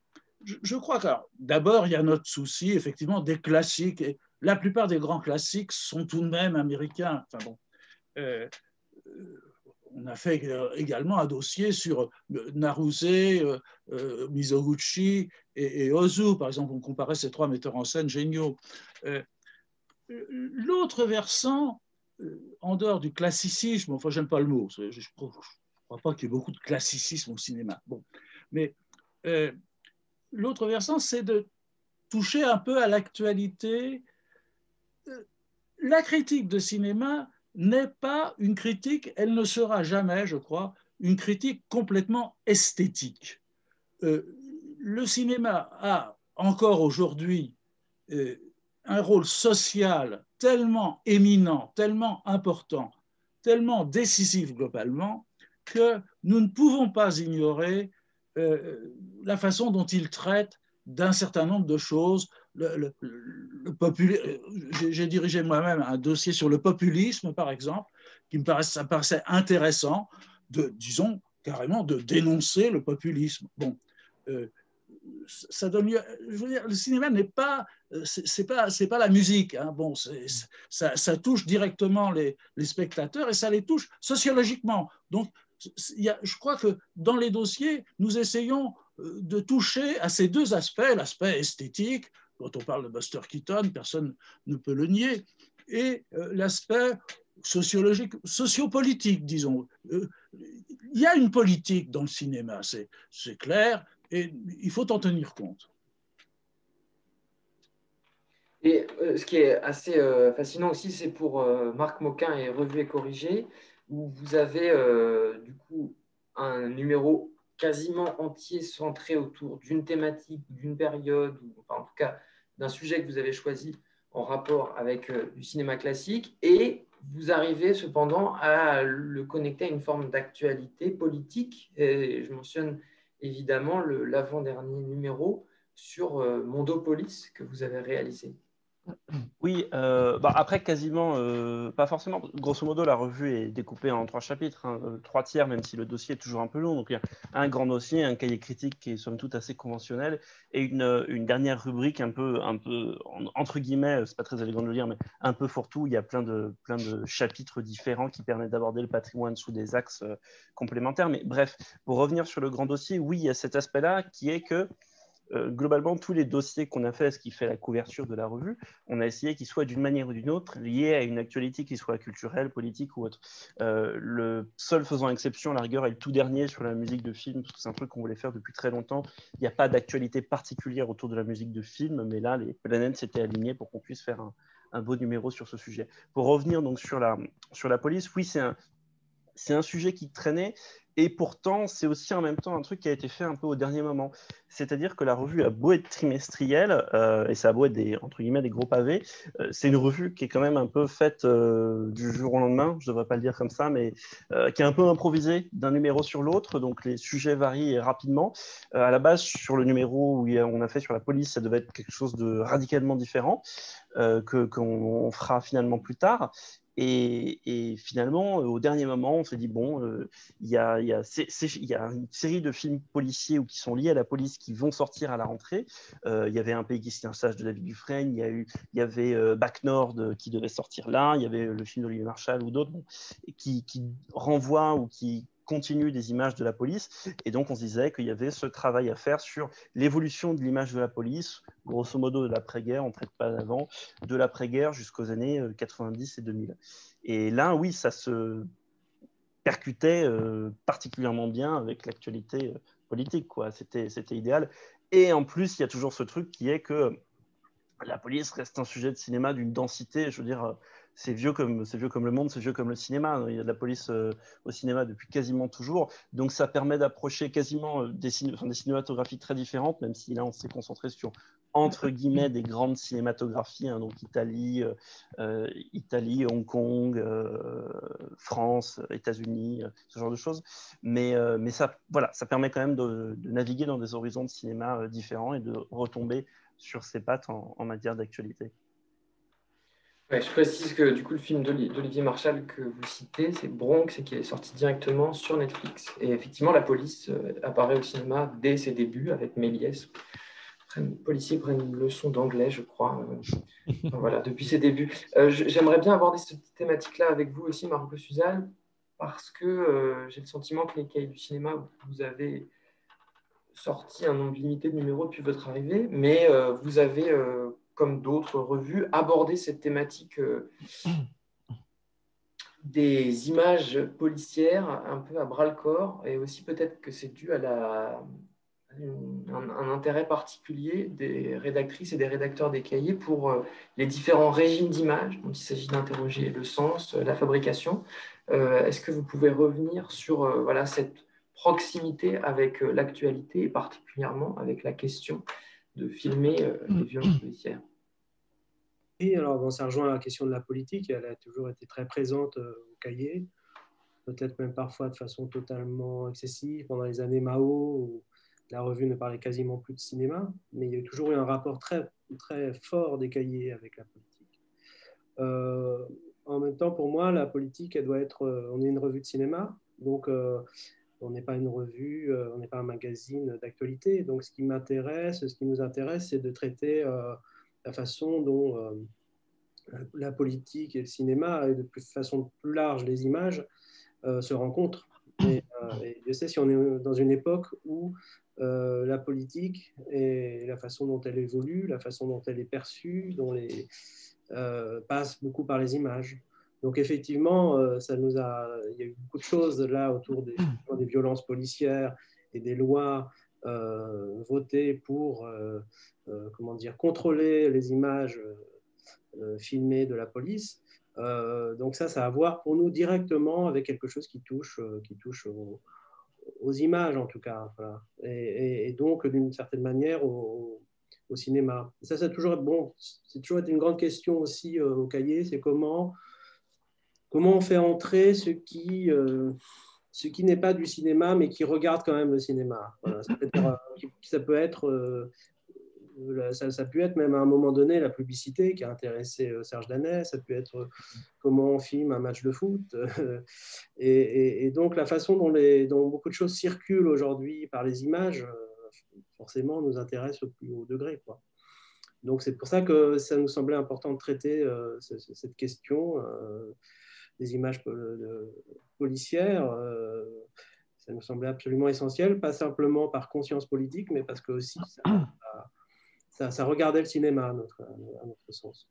Je crois que d'abord, il y a notre souci, effectivement, des classiques. Et la plupart des grands classiques sont tout de même américains. Enfin bon, on a fait également un dossier sur Naruse, Mizoguchi et Ozu. Par exemple, on comparait ces trois metteurs en scène géniaux. L'autre versant, en dehors du classicisme, enfin, j'aime pas le mot, je ne crois pas qu'il y ait beaucoup de classicisme au cinéma. Bon. Mais l'autre versant, c'est de toucher un peu à l'actualité. La critique de cinéma n'est pas une critique, elle ne sera jamais, je crois, une critique complètement esthétique. Le cinéma a encore aujourd'hui un rôle social tellement éminent, tellement important, tellement décisif globalement, que nous ne pouvons pas ignorer la façon dont il traite d'un certain nombre de choses. J'ai dirigé moi-même un dossier sur le populisme, par exemple, qui ça me paraissait intéressant disons, carrément de dénoncer le populisme. Bon, ça donne lieu. Je veux dire, le cinéma n'est pas, c'est pas la musique. Hein. Bon, ça touche directement les spectateurs et ça les touche sociologiquement. Donc, je crois que dans les dossiers, nous essayons de toucher à ces deux aspects, l'aspect esthétique, quand on parle de Buster Keaton, personne ne peut le nier, et l'aspect sociologique, sociopolitique, disons. Il y a une politique dans le cinéma, c'est clair, et il faut en tenir compte. Et ce qui est assez fascinant aussi, c'est pour Marc Moquin et Revu et Corrigé, où vous avez du coup un numéro quasiment entier centré autour d'une thématique, d'une période, ou enfin, en tout cas d'un sujet que vous avez choisi en rapport avec du cinéma classique, et vous arrivez cependant à le connecter à une forme d'actualité politique. Et je mentionne évidemment l'avant-dernier numéro sur Mondopolis que vous avez réalisé. Oui, après quasiment, pas forcément. Grosso modo, la revue est découpée en 3 chapitres, hein, 3 tiers, même si le dossier est toujours un peu long. Donc il y a un grand dossier, un cahier critique qui est somme toute assez conventionnel, et une dernière rubrique un peu entre guillemets, c'est pas très élégant de le dire, mais un peu fourre-tout. Il y a plein de chapitres différents qui permettent d'aborder le patrimoine sous des axes complémentaires. Mais bref, pour revenir sur le grand dossier, oui, il y a cet aspect-là qui est que globalement, tous les dossiers qu'on a fait, ce qui fait la couverture de la revue, on a essayé qu'ils soient d'une manière ou d'une autre liés à une actualité qui soit culturelle, politique ou autre. Le seul faisant exception, à la rigueur, est le tout dernier sur la musique de film, parce que c'est un truc qu'on voulait faire depuis très longtemps. Il n'y a pas d'actualité particulière autour de la musique de film, mais là, les planètes s'étaient alignées pour qu'on puisse faire un beau numéro sur ce sujet. Pour revenir donc sur la police, oui, c'est un sujet qui traînait, et pourtant, c'est aussi en même temps un truc qui a été fait un peu au dernier moment. C'est-à-dire que la revue a beau être trimestrielle, et ça a beau être entre guillemets des gros pavés, c'est une revue qui est quand même un peu faite du jour au lendemain, je ne devrais pas le dire comme ça, mais qui est un peu improvisée d'un numéro sur l'autre, donc les sujets varient rapidement. À la base, sur le numéro où on a fait sur la police, ça devait être quelque chose de radicalement différent, qu'on fera finalement plus tard. Et finalement, au dernier moment, on s'est dit, bon, il y a une série de films policiers ou qui sont liés à la police qui vont sortir à la rentrée. Il y avait Un pays qui s'y stage de David Dufresne, il y avait Bac Nord qui devait sortir là, il y avait le film d'Olivier Marchal ou d'autres qui renvoient ou qui continue des images de la police, et donc on se disait qu'il y avait ce travail à faire sur l'évolution de l'image de la police, grosso modo de l'après-guerre, on ne traite pas d'avant, de l'après-guerre jusqu'aux années 90 et 2000. Et là, oui, ça se percutait particulièrement bien avec l'actualité politique, quoi. C'était idéal. Et en plus, il y a toujours ce truc qui est que la police reste un sujet de cinéma d'une densité, je veux dire, c'est vieux comme le monde, c'est vieux comme le cinéma. Il y a de la police au cinéma depuis quasiment toujours. Donc ça permet d'approcher quasiment des cinématographies très différentes, même si là on s'est concentré sur, entre guillemets, des grandes cinématographies, hein, donc Italie, Hong Kong, France, États-Unis, ce genre de choses. Mais ça permet quand même de naviguer dans des horizons de cinéma différents et de retomber sur ses pattes en matière d'actualité. Ouais, je précise que du coup, le film d'Olivier Marchal que vous citez, c'est Bronx et qui est sorti directement sur Netflix. Et effectivement, la police apparaît au cinéma dès ses débuts avec Méliès. Les policiers prennent une leçon d'anglais, je crois. Voilà, depuis ses débuts. J'aimerais bien aborder cette thématique-là avec vous aussi, Margot Suzanne, parce que j'ai le sentiment que les cahiers du cinéma, vous avez sorti un nombre limité de numéros depuis votre arrivée, mais vous avez, comme d'autres revues, abordé cette thématique des images policières un peu à bras-le-corps, et aussi peut-être que c'est dû à un intérêt particulier des rédactrices et des rédacteurs des cahiers pour les différents régimes d'images dont il s'agit d'interroger le sens, la fabrication. Est-ce que vous pouvez revenir sur voilà, cette proximité avec l'actualité et particulièrement avec la question de filmer les violences policières? Et alors, bon, ça rejoint la question de la politique. Elle a toujours été très présente au cahier, peut-être même parfois de façon totalement excessive pendant les années Mao, où la revue ne parlait quasiment plus de cinéma, mais il y a toujours eu un rapport très, très fort des cahiers avec la politique. En même temps, pour moi, la politique, elle doit être. On est une revue de cinéma, donc on n'est pas une revue, on n'est pas un magazine d'actualité. Donc, ce qui m'intéresse, ce qui nous intéresse, c'est de traiter la façon dont la politique et le cinéma, et de façon plus large, les images, se rencontrent. Et je sais si on est dans une époque où la politique et la façon dont elle évolue, la façon dont elle est perçue, passe beaucoup par les images. Donc effectivement, il y a eu beaucoup de choses là autour des violences policières et des lois votées pour comment dire, contrôler les images filmées de la police. Donc ça a à voir pour nous directement avec quelque chose qui touche aux images en tout cas, voilà. Et donc d'une certaine manière au cinéma. Ça c'est toujours bon, c'est toujours été une grande question aussi au cahier, c'est comment on fait entrer ce qui n'est pas du cinéma, mais qui regarde quand même le cinéma. Voilà. Ça peut être ça peut être même à un moment donné la publicité qui a intéressé Serge Danet, ça peut être comment on filme un match de foot. Et donc la façon dont beaucoup de choses circulent aujourd'hui par les images, forcément nous intéresse au plus haut degré, quoi. Donc c'est pour ça que ça nous semblait important de traiter cette question des images policières. Ça nous semblait absolument essentiel, pas simplement par conscience politique, mais parce que aussi ça regardait le cinéma à notre sens.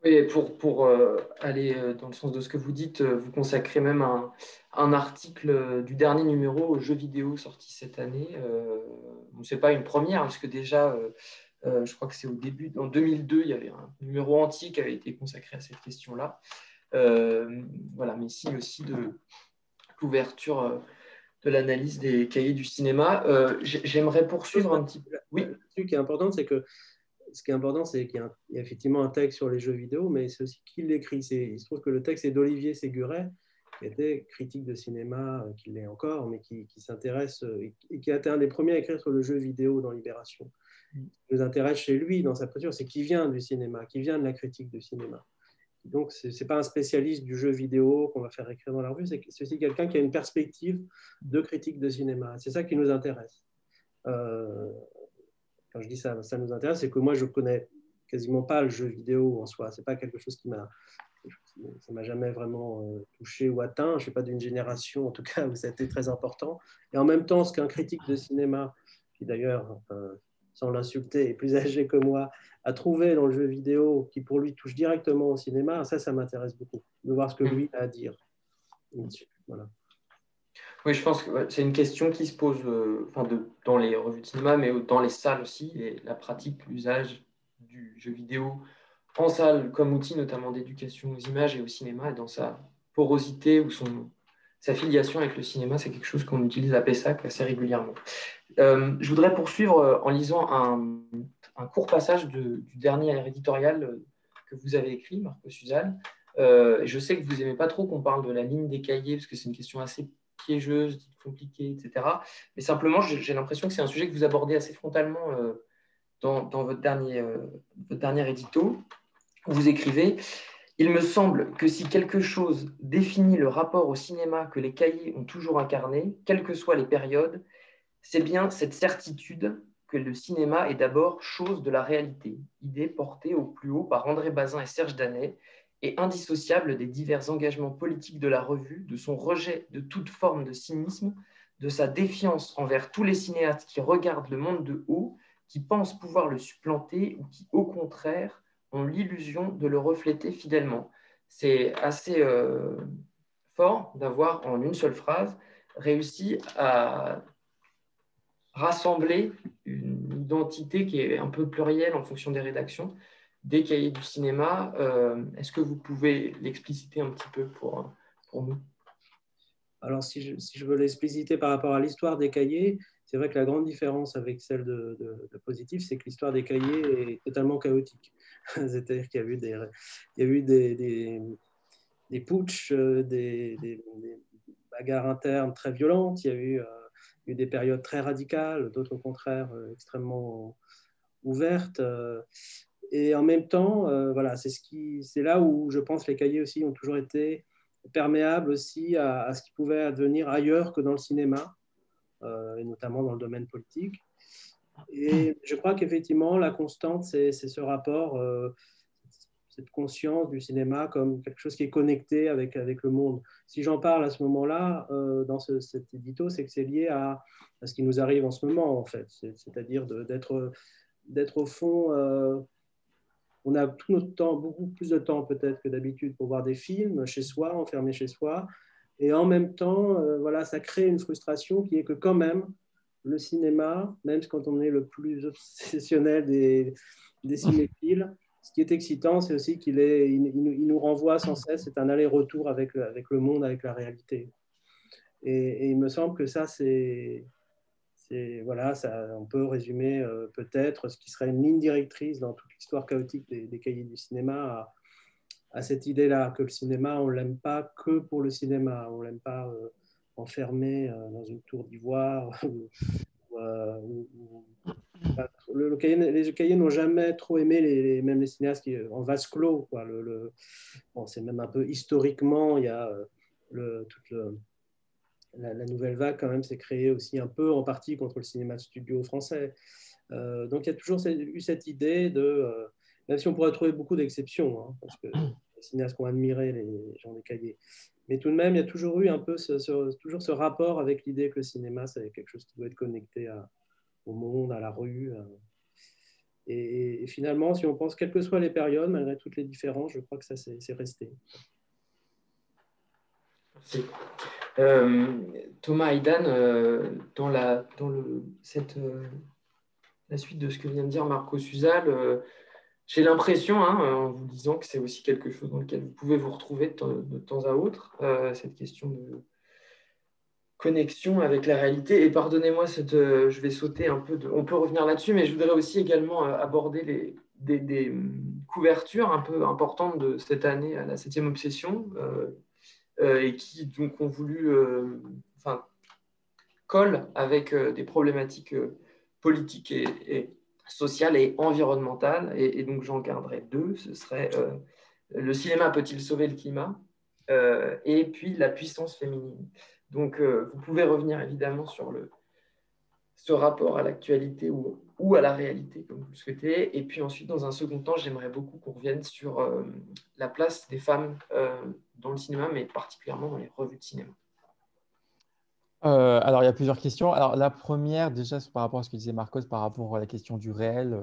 Oui, pour aller dans le sens de ce que vous dites, vous consacrez même un article du dernier numéro aux jeux vidéo sorti cette année. Ce n'est pas une première, parce que déjà, je crois que c'est au début, en 2002, il y avait un numéro entier qui avait été consacré à cette question-là. Voilà, mais signe aussi de l'ouverture de l'analyse des cahiers du cinéma. J'aimerais poursuivre un petit peu. Oui. Ce qui est important, c'est qu'il y a effectivement un texte sur les jeux vidéo, mais c'est aussi qui l'écrit. Il se trouve que le texte est d'Olivier Séguret, qui était critique de cinéma, qui l'est encore, mais qui s'intéresse et qui a été un des premiers à écrire sur le jeu vidéo dans Libération. Ce qui nous intéresse chez lui, dans sa posture, c'est qui vient du cinéma, qui vient de la critique de cinéma. Donc, ce n'est pas un spécialiste du jeu vidéo qu'on va faire écrire dans la revue, c'est aussi quelqu'un qui a une perspective de critique de cinéma. C'est ça qui nous intéresse. Quand je dis ça nous intéresse, c'est que moi, je ne connais quasiment pas le jeu vidéo en soi. Ce n'est pas quelque chose ça m'a jamais vraiment touché ou atteint. Je ne suis pas d'une génération, en tout cas, où ça a été très important. Et en même temps, ce qu'un critique de cinéma, qui d'ailleurs, sans l'insulter, est plus âgé que moi, a trouvé dans le jeu vidéo, qui pour lui touche directement au cinéma, ça m'intéresse beaucoup, de voir ce que lui a à dire. Voilà. Oui, je pense que c'est une question qui se pose dans les revues de cinéma, mais dans les salles aussi, et la pratique, l'usage du jeu vidéo en salle comme outil notamment d'éducation aux images et au cinéma, et dans sa porosité ou sa filiation avec le cinéma, c'est quelque chose qu'on utilise à Pessac assez régulièrement. Je voudrais poursuivre en lisant un court passage du dernier éditorial que vous avez écrit, Marco Suzal. Je sais que vous n'aimez pas trop qu'on parle de la ligne des cahiers, parce que c'est une question assez piégeuse, compliquée, etc. Mais simplement, j'ai l'impression que c'est un sujet que vous abordez assez frontalement dans votre dernier édito. Vous écrivez « Il me semble que si quelque chose définit le rapport au cinéma que les cahiers ont toujours incarné, quelles que soient les périodes, c'est bien cette certitude que le cinéma est d'abord chose de la réalité, idée portée au plus haut par André Bazin et Serge Danet, et indissociable des divers engagements politiques de la revue, de son rejet de toute forme de cynisme, de sa défiance envers tous les cinéastes qui regardent le monde de haut, qui pensent pouvoir le supplanter ou qui, au contraire, ont l'illusion de le refléter fidèlement. c'est assez fort d'avoir en une seule phrase réussi à rassembler une identité qui est un peu plurielle en fonction des rédactions, des cahiers du cinéma. Est-ce que vous pouvez l'expliciter un petit peu pour nous? Alors, si je veux l'expliciter par rapport à l'histoire des cahiers, c'est vrai que la grande différence avec celle de Positif, c'est que l'histoire des cahiers est totalement chaotique. C'est-à-dire qu'il y a eu des putschs, des bagarres internes très violentes, il y a eu des périodes très radicales, d'autres au contraire extrêmement ouvertes. Et en même temps, voilà, c'est là où je pense que les cahiers aussi ont toujours été perméables aussi à ce qui pouvait advenir ailleurs que dans le cinéma, et notamment dans le domaine politique. Et je crois qu'effectivement, la constante, c'est ce rapport, cette conscience du cinéma comme quelque chose qui est connecté avec le monde. Si j'en parle à ce moment-là, dans cet édito, c'est que c'est lié à ce qui nous arrive en ce moment, en fait. C'est-à-dire d'être au fond... on a tout notre temps, beaucoup plus de temps peut-être que d'habitude pour voir des films chez soi, enfermé chez soi. Et en même temps, voilà, ça crée une frustration qui est que quand même, le cinéma, même quand on est le plus obsessionnel des cinéphiles, ce qui est excitant, c'est aussi il nous renvoie sans cesse, c'est un aller-retour avec le monde, avec la réalité. Et il me semble que ça, voilà, on peut résumer peut-être ce qui serait une ligne directrice dans toute l'histoire chaotique des cahiers du cinéma à cette idée-là, que le cinéma, on ne l'aime pas que pour le cinéma, on ne l'aime pas enfermé dans une tour d'ivoire. Les cahiers n'ont jamais trop aimé même les cinéastes en vase clos. Quoi. Bon, c'est même un peu historiquement, il y a toute la nouvelle vague quand même s'est créée aussi un peu en partie contre le cinéma de studio français. Donc il y a toujours eu cette idée même si on pourrait trouver beaucoup d'exceptions, hein, parce que les cinéastes qui ont admiré les gens des cahiers, mais tout de même il y a toujours eu un peu toujours ce rapport avec l'idée que le cinéma c'est quelque chose qui doit être connecté au monde, à la rue. Et finalement, si on pense, quelles que soient les périodes, malgré toutes les différences, je crois que ça c'est resté. Merci. Thomas Haydan, dans la suite de ce que vient de dire Marco Suzal, j'ai l'impression, en vous disant que c'est aussi quelque chose dans lequel vous pouvez vous retrouver de temps à autre, cette question de connexion avec la réalité. Et pardonnez-moi, je vais sauter un peu, on peut revenir là-dessus, mais je voudrais aussi également aborder des couvertures un peu importantes de cette année à la 7e Obsession, et qui donc ont voulu, collent avec des problématiques politiques et sociales et environnementales. Et donc j'en garderai deux. Ce serait le cinéma peut-il sauver le climat, et puis la puissance féminine. Donc vous pouvez revenir évidemment sur ce rapport à l'actualité ou à la réalité, comme vous le souhaitez. Et puis ensuite, dans un second temps, j'aimerais beaucoup qu'on revienne sur la place des femmes dans le cinéma, mais particulièrement dans les revues de cinéma. Alors, il y a plusieurs questions. Alors, la première, déjà, c'est par rapport à ce que disait Marcos, par rapport à la question du réel.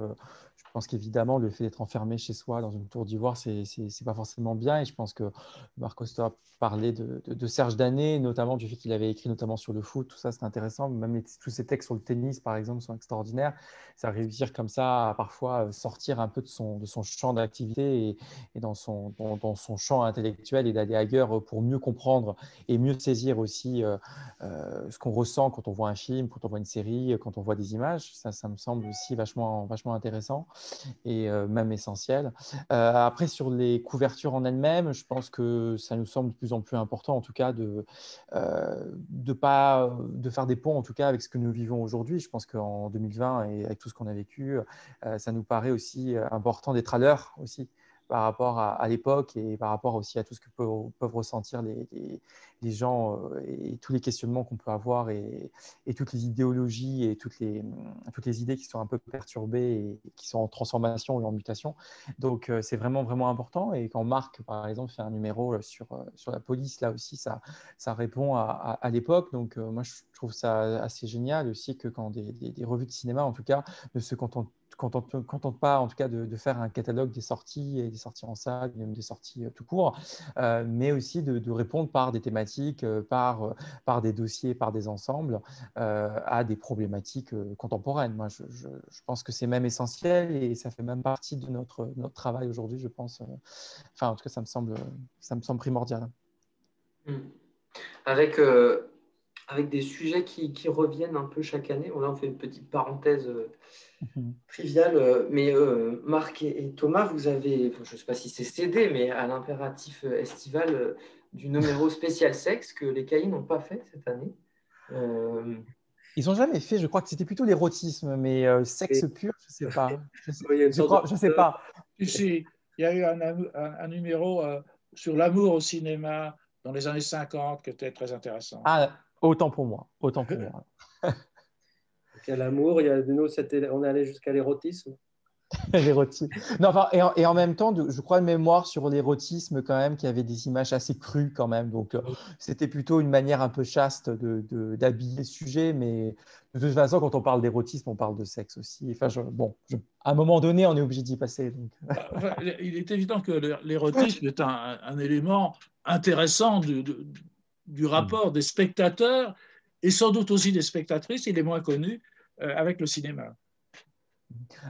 Je pense qu'évidemment, le fait d'être enfermé chez soi dans une tour d'ivoire, c'est pas forcément bien. Et je pense que Marcos a parlé de Serge Danet, notamment du fait qu'il avait écrit notamment sur le foot. Tout ça, c'est intéressant. Même tous ses textes sur le tennis, par exemple, sont extraordinaires. Ça réussir comme ça à parfois sortir un peu de son champ d'activité et dans son champ intellectuel et d'aller ailleurs pour mieux comprendre et mieux saisir aussi ce qu'on ressent quand on voit un film, quand on voit une série, quand on voit des images. Ça me semble aussi vachement intéressant et même essentiel. Après, sur les couvertures en elles-mêmes, je pense que ça nous semble de plus en plus important, en tout cas, de faire des ponts, en tout cas, avec ce que nous vivons aujourd'hui. Je pense qu'en 2020, et avec tout ce qu'on a vécu, ça nous paraît aussi important d'être à l'heure aussi par rapport à l'époque et par rapport aussi à tout ce que peuvent ressentir les gens et tous les questionnements qu'on peut avoir et toutes les idéologies et toutes les idées qui sont un peu perturbées et qui sont en transformation et en mutation. Donc, c'est vraiment important. Et quand Marc, par exemple, fait un numéro sur la police, là aussi, ça répond à l'époque. Donc, moi, je trouve ça assez génial aussi que quand des revues de cinéma, en tout cas, ne se contentent pas, en tout cas, de faire un catalogue des sorties et des sorties en salle, même des sorties tout court, mais aussi de répondre par des thématiques, par des dossiers, par des ensembles à des problématiques contemporaines. Moi, je pense que c'est même essentiel et ça fait même partie de notre travail aujourd'hui, je pense. Enfin, en tout cas, ça me semble primordial. Avec, avec des sujets qui reviennent un peu chaque année. Là, on fait une petite parenthèse triviale, mais Marc et Thomas, vous avez, je ne sais pas si c'est cédé, mais à l'impératif estival du numéro spécial sexe que les cahiers n'ont pas fait cette année. Ils n'ont jamais fait, je crois que c'était plutôt l'érotisme, mais sexe pur, je ne sais pas. Je ne sais pas. Ici, il y a eu un numéro sur l'amour au cinéma dans les années 50 qui était très intéressant. Ah, autant pour moi. Autant pour moi. Il y a l'amour, on est allé jusqu'à l'érotisme. L'érotisme. Non, enfin, et en même temps, je crois de mémoire sur l'érotisme quand même, qu'il y avait des images assez crues quand même. Donc, c'était plutôt une manière un peu chaste d'habiller le sujet. Mais de toute façon, quand on parle d'érotisme, on parle de sexe aussi. Enfin, à un moment donné, on est obligé d'y passer. Donc. Enfin, il est évident que l'érotisme est un élément intéressant du rapport des spectateurs et sans doute aussi des spectatrices, il est moins connu, avec le cinéma.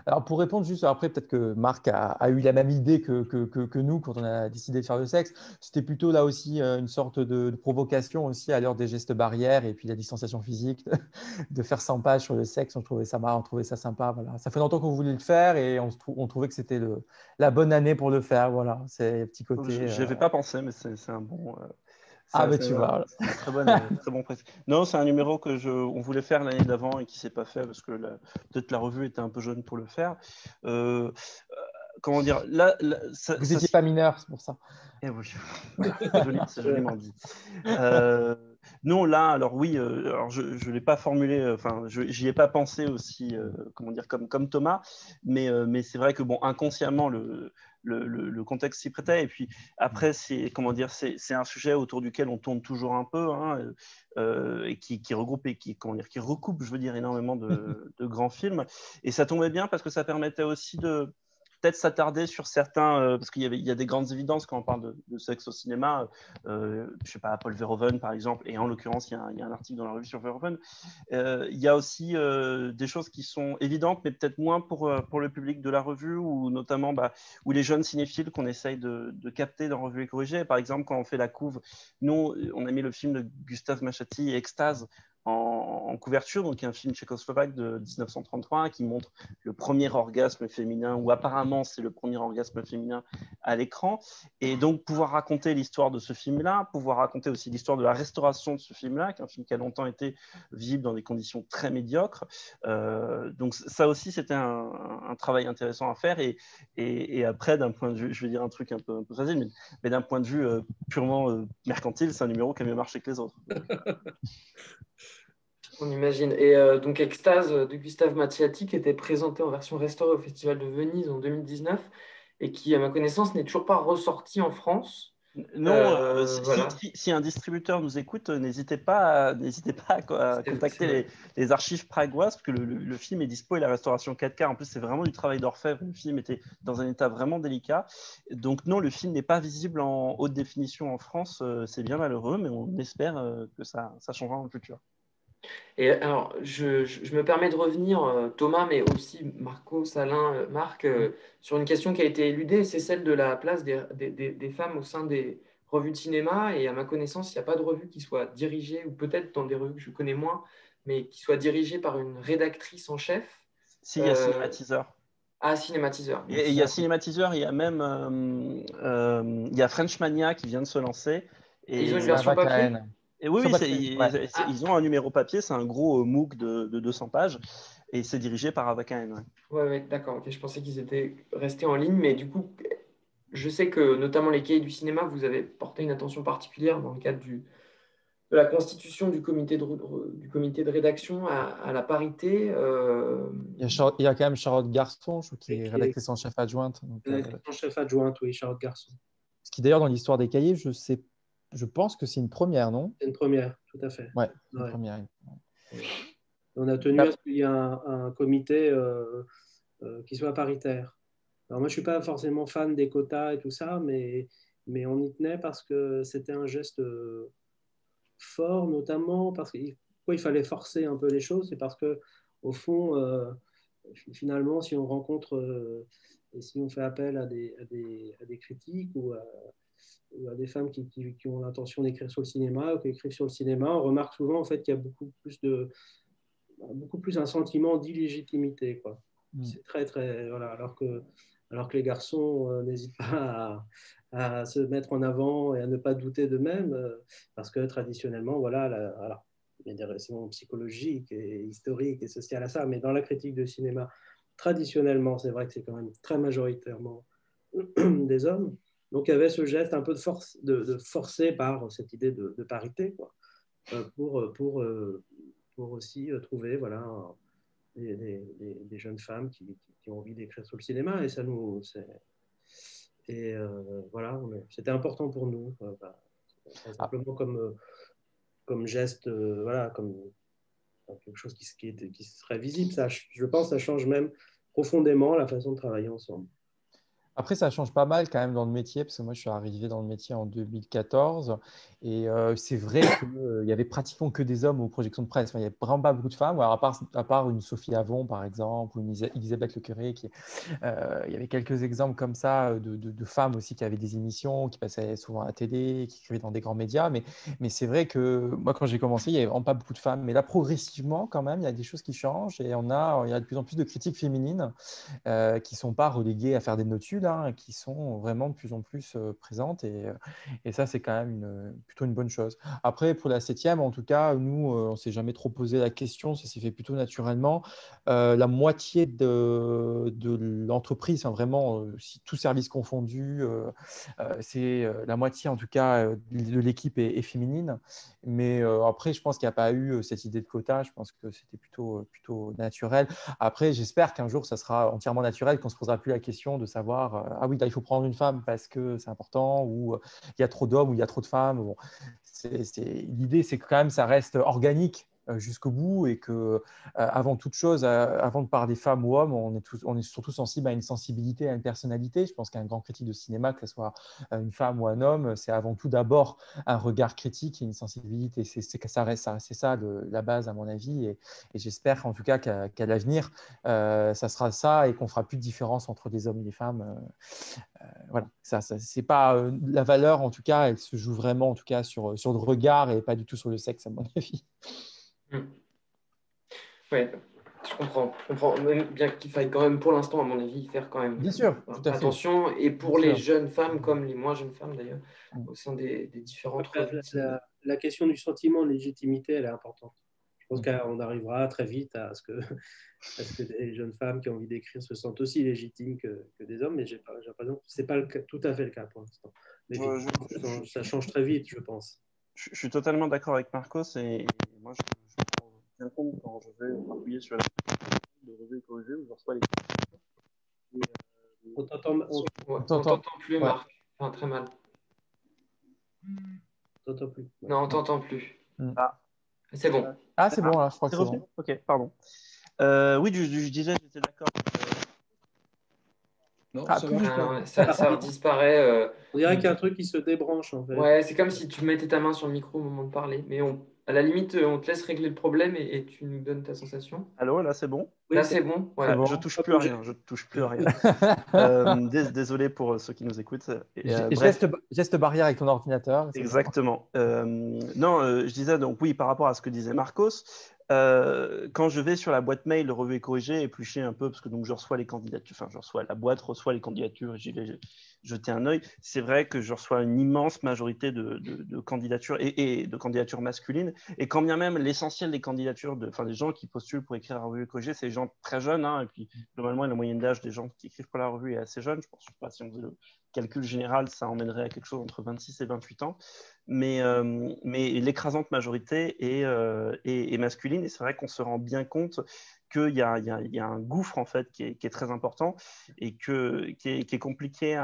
Alors, pour répondre juste, après, peut-être que Marc a eu la même idée que nous quand on a décidé de faire le sexe. C'était plutôt là aussi une sorte de provocation aussi à l'heure des gestes barrières et puis la distanciation physique, de faire 100 pages sur le sexe. On trouvait ça marrant, on trouvait ça sympa. Voilà. Ça fait longtemps qu'on voulait le faire et on trouvait que c'était la bonne année pour le faire. Voilà, c'est un petit côté. Je n'y avais pas pensé, mais c'est un bon. Tu vois. Très bon précis. Non, c'est un numéro on voulait faire l'année d'avant et qui ne s'est pas fait parce que peut-être la revue était un peu jeune pour le faire. Comment dire vous n'étiez pas mineur, c'est pour ça. Eh oui, c'est joliment dit. Non, là, alors oui, alors je ne l'ai pas formulé, enfin, j'y ai pas pensé aussi, comment dire, comme Thomas, mais c'est vrai que bon, inconsciemment, le contexte s'y prêtait. Et puis après, c'est un sujet autour duquel on tourne toujours un peu, hein, et qui regroupe et qui recoupe, je veux dire, énormément de grands films. Et ça tombait bien parce que ça permettait aussi de peut-être s'attarder sur certains, parce qu'il y a des grandes évidences quand on parle de sexe au cinéma. Je sais pas, Paul Verhoeven par exemple, et en l'occurrence, il y a un article dans la revue sur Verhoeven. Il y a aussi des choses qui sont évidentes, mais peut-être moins pour le public de la revue, ou notamment ou les jeunes cinéphiles qu'on essaye de capter dans Revue et Corrigée. Par exemple, quand on fait la couve, nous, on a mis le film de Gustave Machati, Extase, en couverture, donc un film tchécoslovaque de 1933 qui montre le premier orgasme féminin, ou apparemment c'est le premier orgasme féminin à l'écran, et donc pouvoir raconter l'histoire de ce film-là, pouvoir raconter aussi l'histoire de la restauration de ce film-là, qui est un film qui a longtemps été visible dans des conditions très médiocres. Donc ça aussi c'était un travail intéressant à faire, et après d'un point de vue, je vais dire un truc un peu facile, mais d'un point de vue purement mercantile, c'est un numéro qui a mieux marché que les autres. On imagine. Et donc Extase de Gustave Mattiati qui était présenté en version restaurée au Festival de Venise en 2019 et qui, à ma connaissance, n'est toujours pas ressorti en France. Non, voilà. si un distributeur nous écoute, n'hésitez pas à contacter les archives pragoises, parce que le film est dispo et la restauration 4K, en plus c'est vraiment du travail d'orfèvre, le film était dans un état vraiment délicat. Donc non, le film n'est pas visible en haute définition en France, c'est bien malheureux, mais on espère que ça changera dans le futur. Et alors, je me permets de revenir, Thomas, mais aussi Marco, Alain, Marc, sur une question qui a été éludée, c'est celle de la place des femmes au sein des revues de cinéma. Et à ma connaissance, il n'y a pas de revue qui soit dirigée, ou peut-être dans des revues que je connais moins, mais qui soit dirigée par une rédactrice en chef. Si, il y a Cinématiseur. Ah, Cinématiseur. Et il y a Cinématiseur, il y a même il y a French Mania qui vient de se lancer. Et ils ont une version papier. Et oui, ils ont un numéro papier, c'est un gros MOOC de 200 pages, et c'est dirigé par Avakaen. Ouais, d'accord. Okay. Je pensais qu'ils étaient restés en ligne, mais du coup, je sais que notamment les cahiers du cinéma, vous avez porté une attention particulière dans le cadre de la constitution du comité de rédaction à la parité. Il y a quand même Charlotte Garçon, je crois, qui est rédactrice en chef adjointe. Rédactrice en chef adjointe, oui, Charlotte Garçon. Ce qui d'ailleurs dans l'histoire des cahiers, je Je pense que c'est une première, non? C'est une première, tout à fait. Ouais, une Ouais. première. On a tenu à ce qu'il y ait un comité qui soit paritaire. Alors moi, je ne suis pas forcément fan des quotas et tout ça, mais on y tenait parce que c'était un geste fort, notamment parce qu'il fallait forcer un peu les choses. C'est parce que, au fond, finalement, si on rencontre et si on fait appel à des critiques ou à des femmes qui ont l'intention d'écrire sur le cinéma ou qui écrivent sur le cinéma, on remarque souvent en fait, qu'il y a beaucoup plus un sentiment d'illégitimité, quoi. C'est très, très. Voilà, alors que les garçons n'hésitent pas à se mettre en avant et à ne pas douter d'eux-mêmes, parce que traditionnellement, voilà, alors, il y a des raisons psychologiques et historiques et sociales à ça, mais dans la critique de cinéma, traditionnellement, c'est vrai que c'est quand même très majoritairement des hommes. Donc il y avait ce geste un peu de forcer par cette idée de parité, quoi, pour aussi trouver voilà, des jeunes femmes qui ont envie d'écrire sur le cinéma. Et ça nous. Voilà, c'était important pour nous. Pas simplement comme geste, voilà, comme quelque chose qui serait visible. Ça, je pense que ça change même profondément la façon de travailler ensemble. Après, ça change pas mal quand même dans le métier, parce que moi, je suis arrivé dans le métier en 2014 et c'est vrai qu'il y avait pratiquement que des hommes aux projections de presse. Enfin, il n'y avait vraiment pas beaucoup de femmes, alors à part une Sophie Avon, par exemple, ou une Elisabeth Lecuré. Il y avait quelques exemples comme ça de femmes aussi qui avaient des émissions, qui passaient souvent à la télé, qui écrivaient dans des grands médias. Mais c'est vrai que moi, quand j'ai commencé, il n'y avait vraiment pas beaucoup de femmes. Mais là, progressivement, quand même, il y a des choses qui changent et il y a de plus en plus de critiques féminines qui ne sont pas reléguées à faire des notules, hein, qui sont vraiment de plus en plus présentes. Et ça, c'est quand même plutôt une bonne chose. Après, pour la 7e, en tout cas, nous, on ne s'est jamais trop posé la question. Ça s'est fait plutôt naturellement. La moitié de l'entreprise, enfin, vraiment, si tout service confondu, c'est la moitié, en tout cas, de l'équipe est féminine. Mais après, je pense qu'il n'y a pas eu cette idée de quota. Je pense que c'était plutôt naturel. Après, j'espère qu'un jour, ça sera entièrement naturel, qu'on ne se posera plus la question de savoir ah oui, là, il faut prendre une femme parce que c'est important, ou il y a trop d'hommes, ou il y a trop de femmes. Bon, l'idée, c'est que quand même, ça reste organique jusqu'au bout et que avant toute chose, avant de parler femmes ou hommes, on est surtout sensible à une sensibilité, à une personnalité. Je pense qu'un grand critique de cinéma, que ce soit une femme ou un homme, c'est avant tout d'abord un regard critique et une sensibilité. C'est ça la base, à mon avis. Et j'espère en tout cas qu'à l'avenir, ça sera ça et qu'on fera plus de différence entre les hommes et les femmes. Voilà, ça c'est pas la valeur, en tout cas, elle se joue vraiment, en tout cas, sur le regard et pas du tout sur le sexe, à mon avis. Oui, je comprends. Même bien qu'il faille quand même, pour l'instant, à mon avis, faire quand même Bien sûr, tout à fait. attention. Et pour Bien les sûr. jeunes femmes, comme les moins jeunes femmes d'ailleurs, au sein des différentes revues de cinéma. La question du sentiment de légitimité, elle est importante. Je pense qu'on arrivera très vite à ce que des jeunes femmes qui ont envie d'écrire se sentent aussi légitimes que des hommes, mais j'ai l'impression que ce n'est pas tout à fait le cas pour l'instant. Mais ça change très vite, je pense. Je suis totalement d'accord avec Marcos et moi je me rends bien compte quand je vais appuyer sur la de revue corrigée où je reçois les. On t'entend plus, Marc. Enfin, très mal. On t'entend plus. Non, on t'entend plus. Ah. C'est bon. Ah, c'est bon, là, je crois que c'est bon. Ok, pardon. Oui, je disais, j'étais d'accord. Non, ça disparaît. On dirait qu'il y a un truc qui se débranche, en fait. Ouais, c'est comme si tu mettais ta main sur le micro au moment de parler. Mais à la limite, on te laisse régler le problème et tu nous donnes ta sensation. Allô, là, c'est bon? Là, c'est bon. Ouais. Je touche plus à rien. Je touche plus à rien. Désolé pour ceux qui nous écoute. Geste barrière avec ton ordinateur. Exactement. Non, je disais donc oui, par rapport à ce que disait Marcos, quand je vais sur la boîte mail, le revue est corrigé, éplucher un peu, parce que donc je reçois les candidatures, enfin la boîte reçoit les candidatures et j'y vais jeter un œil. C'est vrai que je reçois une immense majorité de candidatures et de candidatures masculines. Et quand bien même l'essentiel des candidatures, des gens qui postulent pour écrire la revue corrigée, c'est des gens très jeunes, hein, et puis globalement la moyenne d'âge des gens qui écrivent pour la revue est assez jeune. Je pense pas, si on faisait le calcul général, ça emmènerait à quelque chose entre 26 et 28 ans. Mais l'écrasante majorité est masculine et c'est vrai qu'on se rend bien compte qu'il y a un gouffre en fait qui est très important et qui est compliqué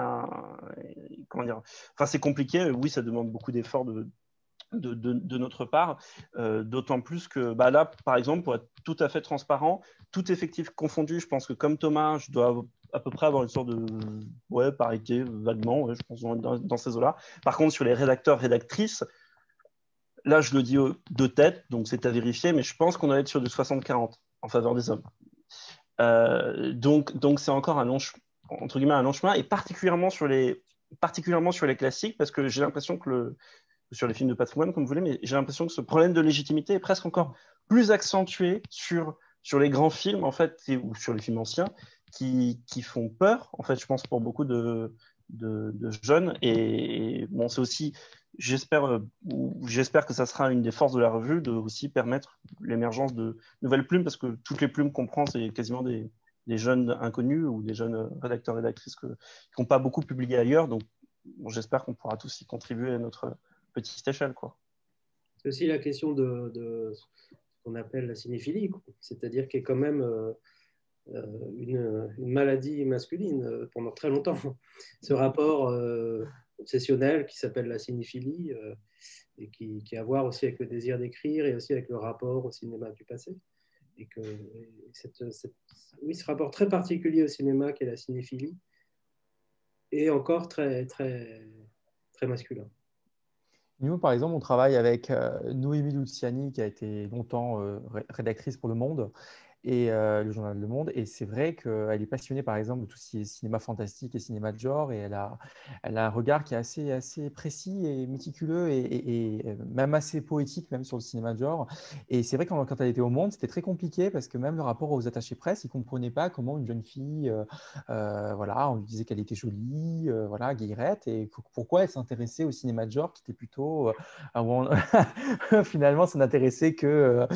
comment dire, enfin c'est compliqué, oui, ça demande beaucoup d'efforts de notre part, d'autant plus que là, par exemple, pour être tout à fait transparent, tout effectif confondu, je pense que comme Thomas, je dois à peu près avoir une sorte de parité, vaguement, je pense dans ces eaux-là. Par contre, sur les rédacteurs, rédactrices, là, je le dis de tête, donc c'est à vérifier, mais je pense qu'on doit être sur du 60-40 en faveur des hommes. Donc c'est encore entre guillemets un long chemin, et particulièrement sur les classiques, parce que j'ai l'impression que sur les films de patrimoine, comme vous voulez, mais j'ai l'impression que ce problème de légitimité est presque encore plus accentué sur les grands films, en fait, ou sur les films anciens, qui font peur, en fait, je pense, pour beaucoup de jeunes. Et bon, c'est aussi, j'espère que ça sera une des forces de la revue, de aussi permettre l'émergence de nouvelles plumes, parce que toutes les plumes qu'on prend, c'est quasiment des jeunes inconnus ou des jeunes rédacteurs, rédactrices qui n'ont pas beaucoup publié ailleurs. Donc, bon, j'espère qu'on pourra tous y contribuer à notre petite échelle, quoi. C'est aussi la question de ce qu'on appelle la cinéphilie, c'est-à-dire qu'il y a quand même une maladie masculine pendant très longtemps. Ce rapport obsessionnel qui s'appelle la cinéphilie et qui a à voir aussi avec le désir d'écrire et aussi avec le rapport au cinéma du passé. Et que oui, ce rapport très particulier au cinéma qu'est la cinéphilie est encore très, très, très masculin. Nous, par exemple, on travaille avec Noémie Luciani, qui a été longtemps rédactrice pour Le Monde et le journal Le Monde. Et c'est vrai qu'elle est passionnée, par exemple, de tout ce qui est cinéma fantastique et cinéma de genre. Et elle a un regard qui est assez précis et méticuleux et même assez poétique, même sur le cinéma de genre. Et c'est vrai que quand elle était au Monde, c'était très compliqué parce que même le rapport aux attachés presse, ils ne comprenaient pas comment une jeune fille, voilà, on lui disait qu'elle était jolie, voilà, guillerette, et pourquoi elle s'intéressait au cinéma de genre qui était plutôt, finalement, ça n'intéressait que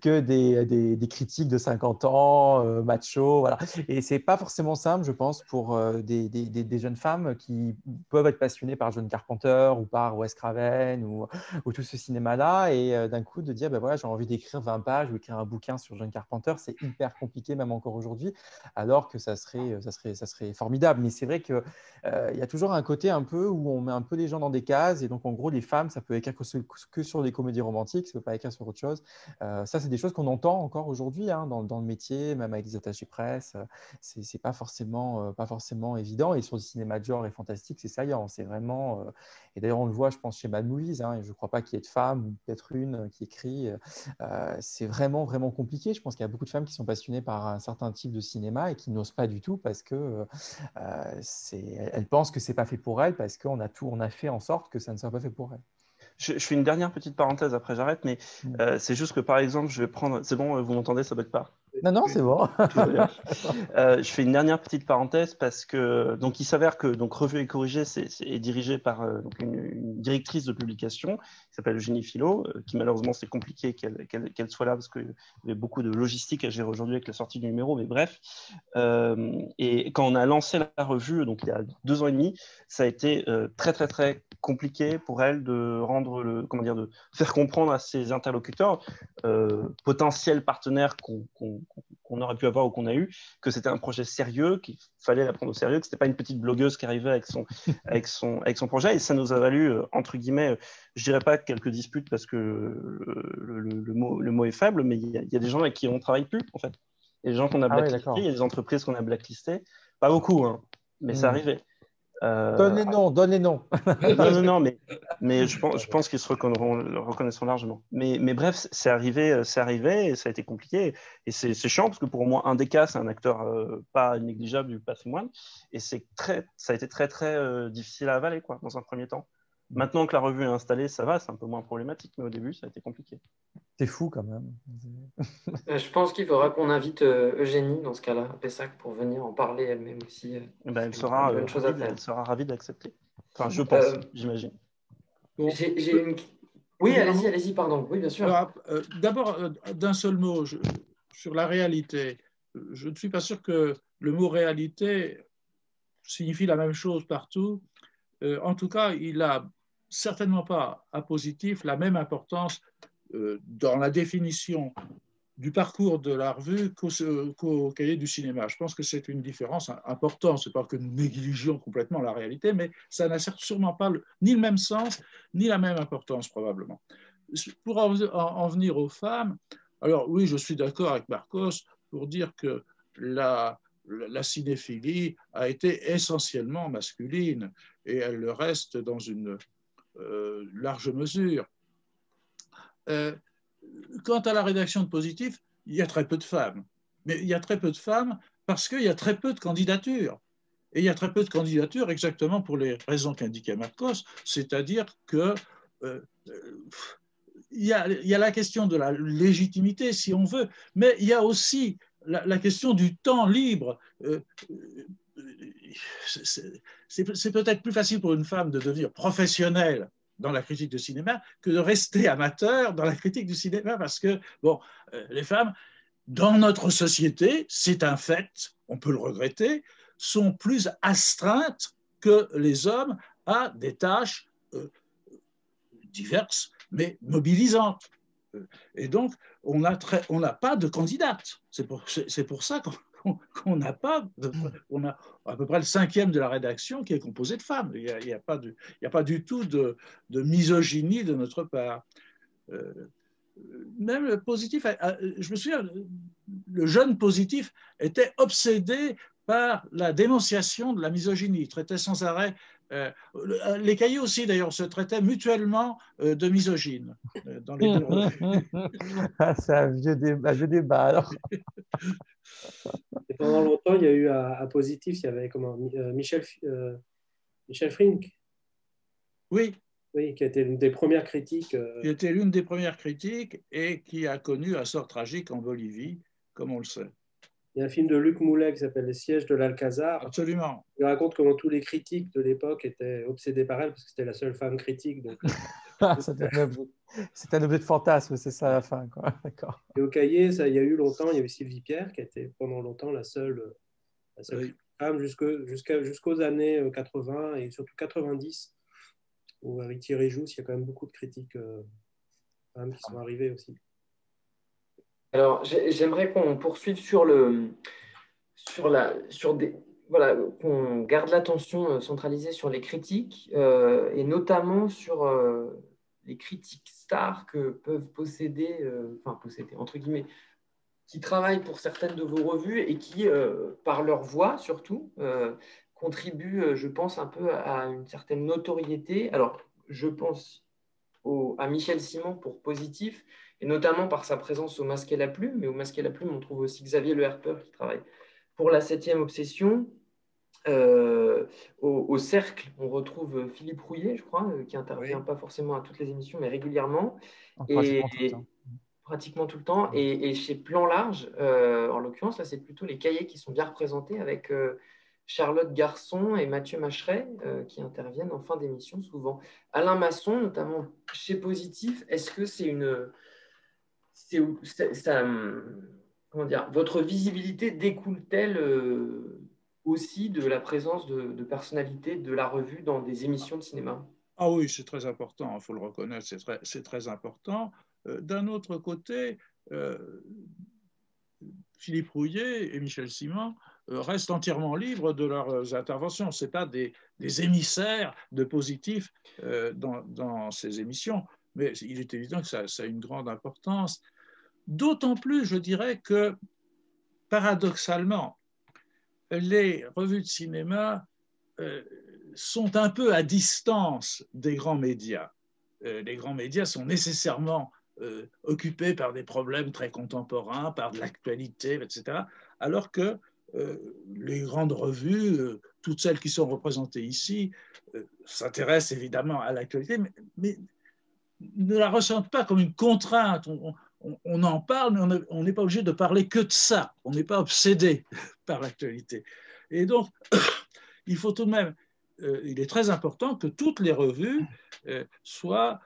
des critiques de 50 ans, macho, voilà. Et c'est pas forcément simple, je pense, pour des jeunes femmes qui peuvent être passionnées par John Carpenter ou par Wes Craven ou tout ce cinéma-là, et d'un coup de dire, ben voilà, j'ai envie d'écrire 20 pages ou écrire un bouquin sur John Carpenter, c'est hyper compliqué, même encore aujourd'hui, alors que ça serait formidable. Mais c'est vrai qu'il y a toujours un côté un peu où on met un peu les gens dans des cases, et donc en gros, les femmes, ça peut écrire que sur des comédies romantiques, ça ne peut pas écrire sur autre chose. Ça, c'est des choses qu'on entend encore aujourd'hui dans le métier, même avec des attachés presse. C'est pas forcément évident. Et sur le cinéma de genre et fantastique, c'est saillant. C'est vraiment. Et d'ailleurs, on le voit, je pense, chez Mad Movies. Et je ne crois pas qu'il y ait de femmes, ou peut-être une, qui écrit. C'est vraiment, vraiment compliqué. Je pense qu'il y a beaucoup de femmes qui sont passionnées par un certain type de cinéma et qui n'osent pas du tout parce que elles pensent que c'est pas fait pour elles, parce qu'on a fait en sorte que ça ne soit pas fait pour elles. Je fais une dernière petite parenthèse, après j'arrête, mais c'est juste que par exemple, je vais prendre. C'est bon, vous m'entendez, ça bug pas? Non, c'est bon. Je fais une dernière petite parenthèse parce que donc il s'avère que donc Revue et Corrigé est dirigé par donc une directrice de publication qui s'appelle Eugénie Philo, qui malheureusement c'est compliqué qu'elle soit là parce qu'il y avait beaucoup de logistique à gérer aujourd'hui avec la sortie du numéro, mais bref. Et quand on a lancé la revue, donc il y a 2 ans et demi, ça a été très très très compliqué pour elle de rendre de faire comprendre à ses interlocuteurs, potentiels partenaires qu'on aurait pu avoir ou qu'on a eu, que c'était un projet sérieux, qu'il fallait la prendre au sérieux, que c'était pas une petite blogueuse qui arrivait avec son projet. Et ça nous a valu, entre guillemets, je dirais pas quelques disputes parce que le mot est faible, mais il y a des gens avec qui on travaille plus, en fait. Il y a des gens qu'on a blacklistés, il y a des entreprises qu'on a blacklistées. Pas beaucoup, hein, mais ça arrivait. Donne les noms. Non, mais je pense qu'ils se reconnaîtront largement. Mais bref, c'est arrivé, et ça a été compliqué. Et c'est chiant parce que pour au moins un des cas, c'est un acteur pas négligeable du patrimoine. Et ça a été très, très difficile à avaler, quoi, dans un premier temps. Maintenant que la revue est installée, ça va, c'est un peu moins problématique, mais au début, ça a été compliqué. C'est fou quand même. Je pense qu'il faudra qu'on invite Eugénie, dans ce cas-là, à Pessac, pour venir en parler elle-même aussi. Elle sera ravie d'accepter. Enfin, je pense, j'imagine. Bon. J'ai une... Oui, allez-y, pardon. Oui, bien sûr. D'abord, d'un seul mot, sur la réalité. Je ne suis pas sûr que le mot réalité signifie la même chose partout. En tout cas, il n'a certainement pas à positif la même importance dans la définition du parcours de la revue qu'au cahier du cinéma. Je pense que c'est une différence importante. Ce n'est pas que nous négligions complètement la réalité, mais ça n'a sûrement pas ni le même sens, ni la même importance probablement. Pour en venir aux femmes, alors oui, je suis d'accord avec Marcos pour dire que la cinéphilie a été essentiellement masculine et elle le reste dans une large mesure. Quant à la rédaction de Positif, il y a très peu de femmes. Mais il y a très peu de femmes parce qu'il y a très peu de candidatures. Et il y a très peu de candidatures exactement pour les raisons qu'indiquait Marcos, c'est-à-dire que il y a la question de la légitimité, si on veut, mais il y a aussi la question du temps libre. C'est peut-être plus facile pour une femme de devenir professionnelle dans la critique de cinéma que de rester amateur dans la critique du cinéma, parce que, bon, les femmes, dans notre société, c'est un fait, on peut le regretter, sont plus astreintes que les hommes à des tâches diverses, mais mobilisantes. Et donc, on n'a pas de candidate. C'est pour ça qu'on n'a pas, on a à peu près le 5e de la rédaction qui est composé de femmes. Il n'y a pas du tout de misogynie de notre part. Même le Positif, je me souviens, le jeune Positif était obsédé par la dénonciation de la misogynie. Il traitait sans arrêt, les cahiers aussi d'ailleurs se traitaient mutuellement de misogynes dans les deux revues. C'est un vieux débat alors. Et pendant longtemps, il y a eu à Positif, il y avait Michel Frink. Oui. Oui, qui a été l'une des premières critiques. Qui était l'une des premières critiques et qui a connu un sort tragique en Bolivie, comme on le sait. Il y a un film de Luc Moulet qui s'appelle Les sièges de l'Alcazar. Absolument. Il raconte comment tous les critiques de l'époque étaient obsédés par elle, parce que c'était la seule femme critique. Donc... C'est un objet de fantasme, c'est ça à la fin. D'accord. Et au cahier, il y a eu longtemps, il y a eu Sylvie Pierre, qui a été pendant longtemps la seule oui. femme jusqu'aux années 80 et surtout 90. Ou avec Thierry Jousse, il y a quand même beaucoup de critiques femmes qui sont arrivées aussi. Alors, j'aimerais qu'on poursuive qu'on garde l'attention centralisée sur les critiques et notamment sur les critiques stars que peuvent posséder, entre guillemets, qui travaillent pour certaines de vos revues et qui, par leur voix surtout, contribuent, je pense, un peu à une certaine notoriété. Alors, je pense à Michel Simon pour Positif, et notamment par sa présence au Masque et la Plume. Mais au Masque et la Plume, on trouve aussi Xavier Le Herpeur qui travaille pour la 7e Obsession. Au Cercle, on retrouve Philippe Rouillet, je crois, qui intervient pas forcément à toutes les émissions, mais régulièrement. Pratiquement tout le temps. Et chez Plan Large, en l'occurrence, là, c'est plutôt les cahiers qui sont bien représentés avec Charlotte Garçon et Mathieu Macheret qui interviennent en fin d'émission souvent. Alain Masson, notamment chez Positif, est-ce que votre visibilité découle-t-elle aussi de la présence de personnalités de la revue dans des émissions de cinéma? Ah oui, c'est très important, il faut le reconnaître, c'est très important. D'un autre côté, Philippe Rouillet et Michel Simon restent entièrement libres de leurs interventions. Ce n'est pas des émissaires de Positif dans ces émissions, mais il est évident que ça a une grande importance. D'autant plus, je dirais que, paradoxalement, les revues de cinéma sont un peu à distance des grands médias. Les grands médias sont nécessairement occupés par des problèmes très contemporains, par de l'actualité, etc. Alors que les grandes revues, toutes celles qui sont représentées ici, s'intéressent évidemment à l'actualité, mais ne la ressentent pas comme une contrainte. On en parle, mais on n'est pas obligé de parler que de ça. On n'est pas obsédé par l'actualité. Et donc, il faut tout de même, il est très important que toutes les revues soient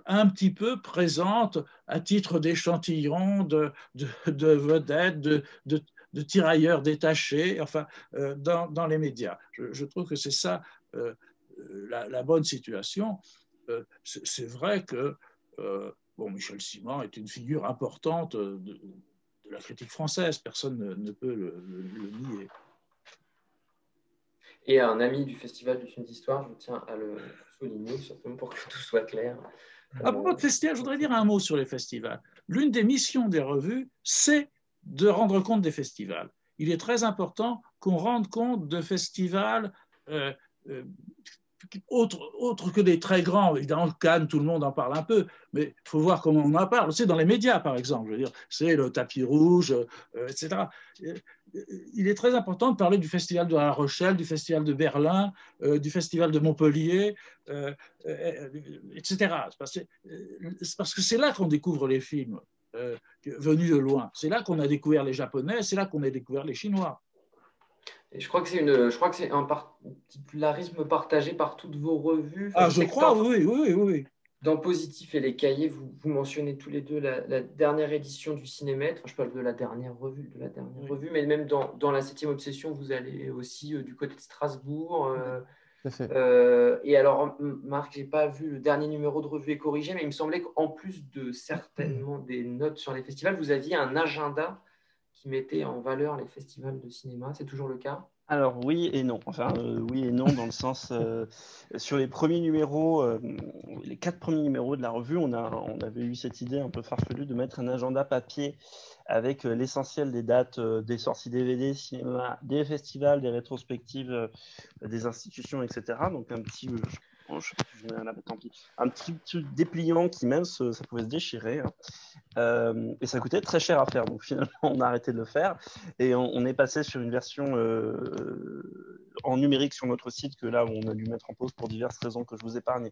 un petit peu présentes à titre d'échantillon, de vedettes, de tirailleurs détachés, enfin, dans les médias. Je trouve que c'est ça la bonne situation. C'est vrai que bon, Michel Simon est une figure importante de la critique française, personne ne peut le nier. Et un ami du Festival du film d'histoire, je tiens à le souligner, surtout pour que tout soit clair. À propos de festival, je voudrais dire un mot sur les festivals. L'une des missions des revues, c'est de rendre compte des festivals. Il est très important qu'on rende compte de festivals autres que des très grands. Évidemment, Cannes, tout le monde en parle un peu, mais il faut voir comment on en parle. C'est dans les médias, par exemple. Je veux dire, c'est le tapis rouge, etc. Il est très important de parler du festival de La Rochelle, du festival de Berlin, du festival de Montpellier, etc. C'est parce que c'est là qu'on découvre les films venus de loin. C'est là qu'on a découvert les Japonais, c'est là qu'on a découvert les Chinois. Et je crois que c'est un particularisme partagé par toutes vos revues. Enfin, je crois, oui. Dans Positif et les Cahiers, vous mentionnez tous les deux la dernière édition du Cinémètre. Enfin, je parle de la dernière revue, mais même dans la 7e Obsession, vous allez aussi du côté de Strasbourg. Et alors, Marc, j'ai pas vu le dernier numéro de Revue et Corrigé, mais il me semblait qu'en plus de certainement des notes sur les festivals, vous aviez un agenda qui mettait en valeur les festivals de cinéma. C'est toujours le cas? Alors oui et non. Enfin oui et non dans le sens sur les premiers numéros, les 4 premiers numéros de la revue, on avait eu cette idée un peu farfelue de mettre un agenda papier avec l'essentiel des dates des sorties DVD, cinéma, des festivals, des rétrospectives, des institutions, etc. Donc un petit je sais pas si je mets là, mais tant pis. Un petit dépliant qui même ça pouvait se déchirer. Et ça coûtait très cher à faire. Donc finalement, on a arrêté de le faire. Et on est passé sur une version en numérique sur notre site que là, on a dû mettre en pause pour diverses raisons que je vous épargne.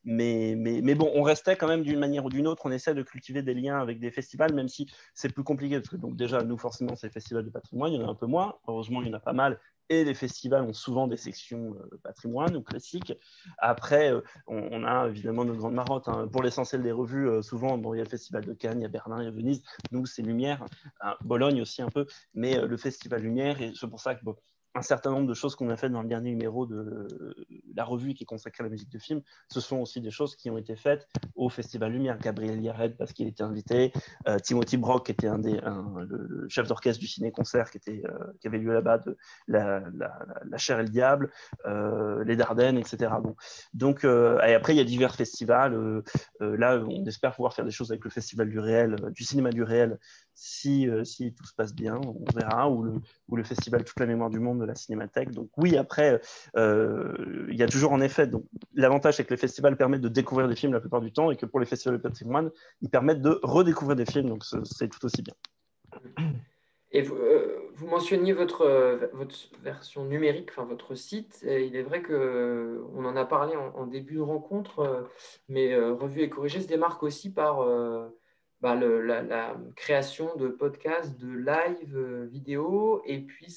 Mais bon, on restait quand même d'une manière ou d'une autre. On essaie de cultiver des liens avec des festivals, même si c'est plus compliqué. Parce que donc déjà, nous, forcément, c'est les festivals de patrimoine. Il y en a un peu moins. Heureusement, il y en a pas mal. Et les festivals ont souvent des sections patrimoine ou classiques. Après, on a évidemment nos grandes marottes. Hein. Pour l'essentiel des revues, souvent, bon, il y a le festival de Cannes, il y a Berlin, il y a Venise. Nous, c'est Lumière. Bologne aussi un peu. Mais le festival Lumière, et c'est pour ça que bon, un certain nombre de choses qu'on a faites dans le dernier numéro de la revue qui est consacrée à la musique de film, ce sont aussi des choses qui ont été faites au Festival Lumière. Gabriel Yared, parce qu'il était invité, Timothy Brock, qui était le chef d'orchestre du ciné-concert qui avait lieu là-bas, de la Chair et le Diable, les Dardennes, etc. Bon. Donc, et après, il y a divers festivals. Là, on espère pouvoir faire des choses avec le Festival du réel, du cinéma du réel, si tout se passe bien, on verra, ou le Festival Toute la mémoire du monde de la Cinémathèque. Donc oui, après, il y a toujours en effet, donc l'avantage c'est que les festivals permettent de découvrir des films la plupart du temps et que pour les festivals de patrimoine, ils permettent de redécouvrir des films, donc c'est tout aussi bien. Et vous mentionniez votre version numérique, enfin votre site. Et il est vrai qu'on en a parlé en début de rencontre, mais Revue et Corrigé se démarque aussi par la création de podcasts, de live vidéo, et puis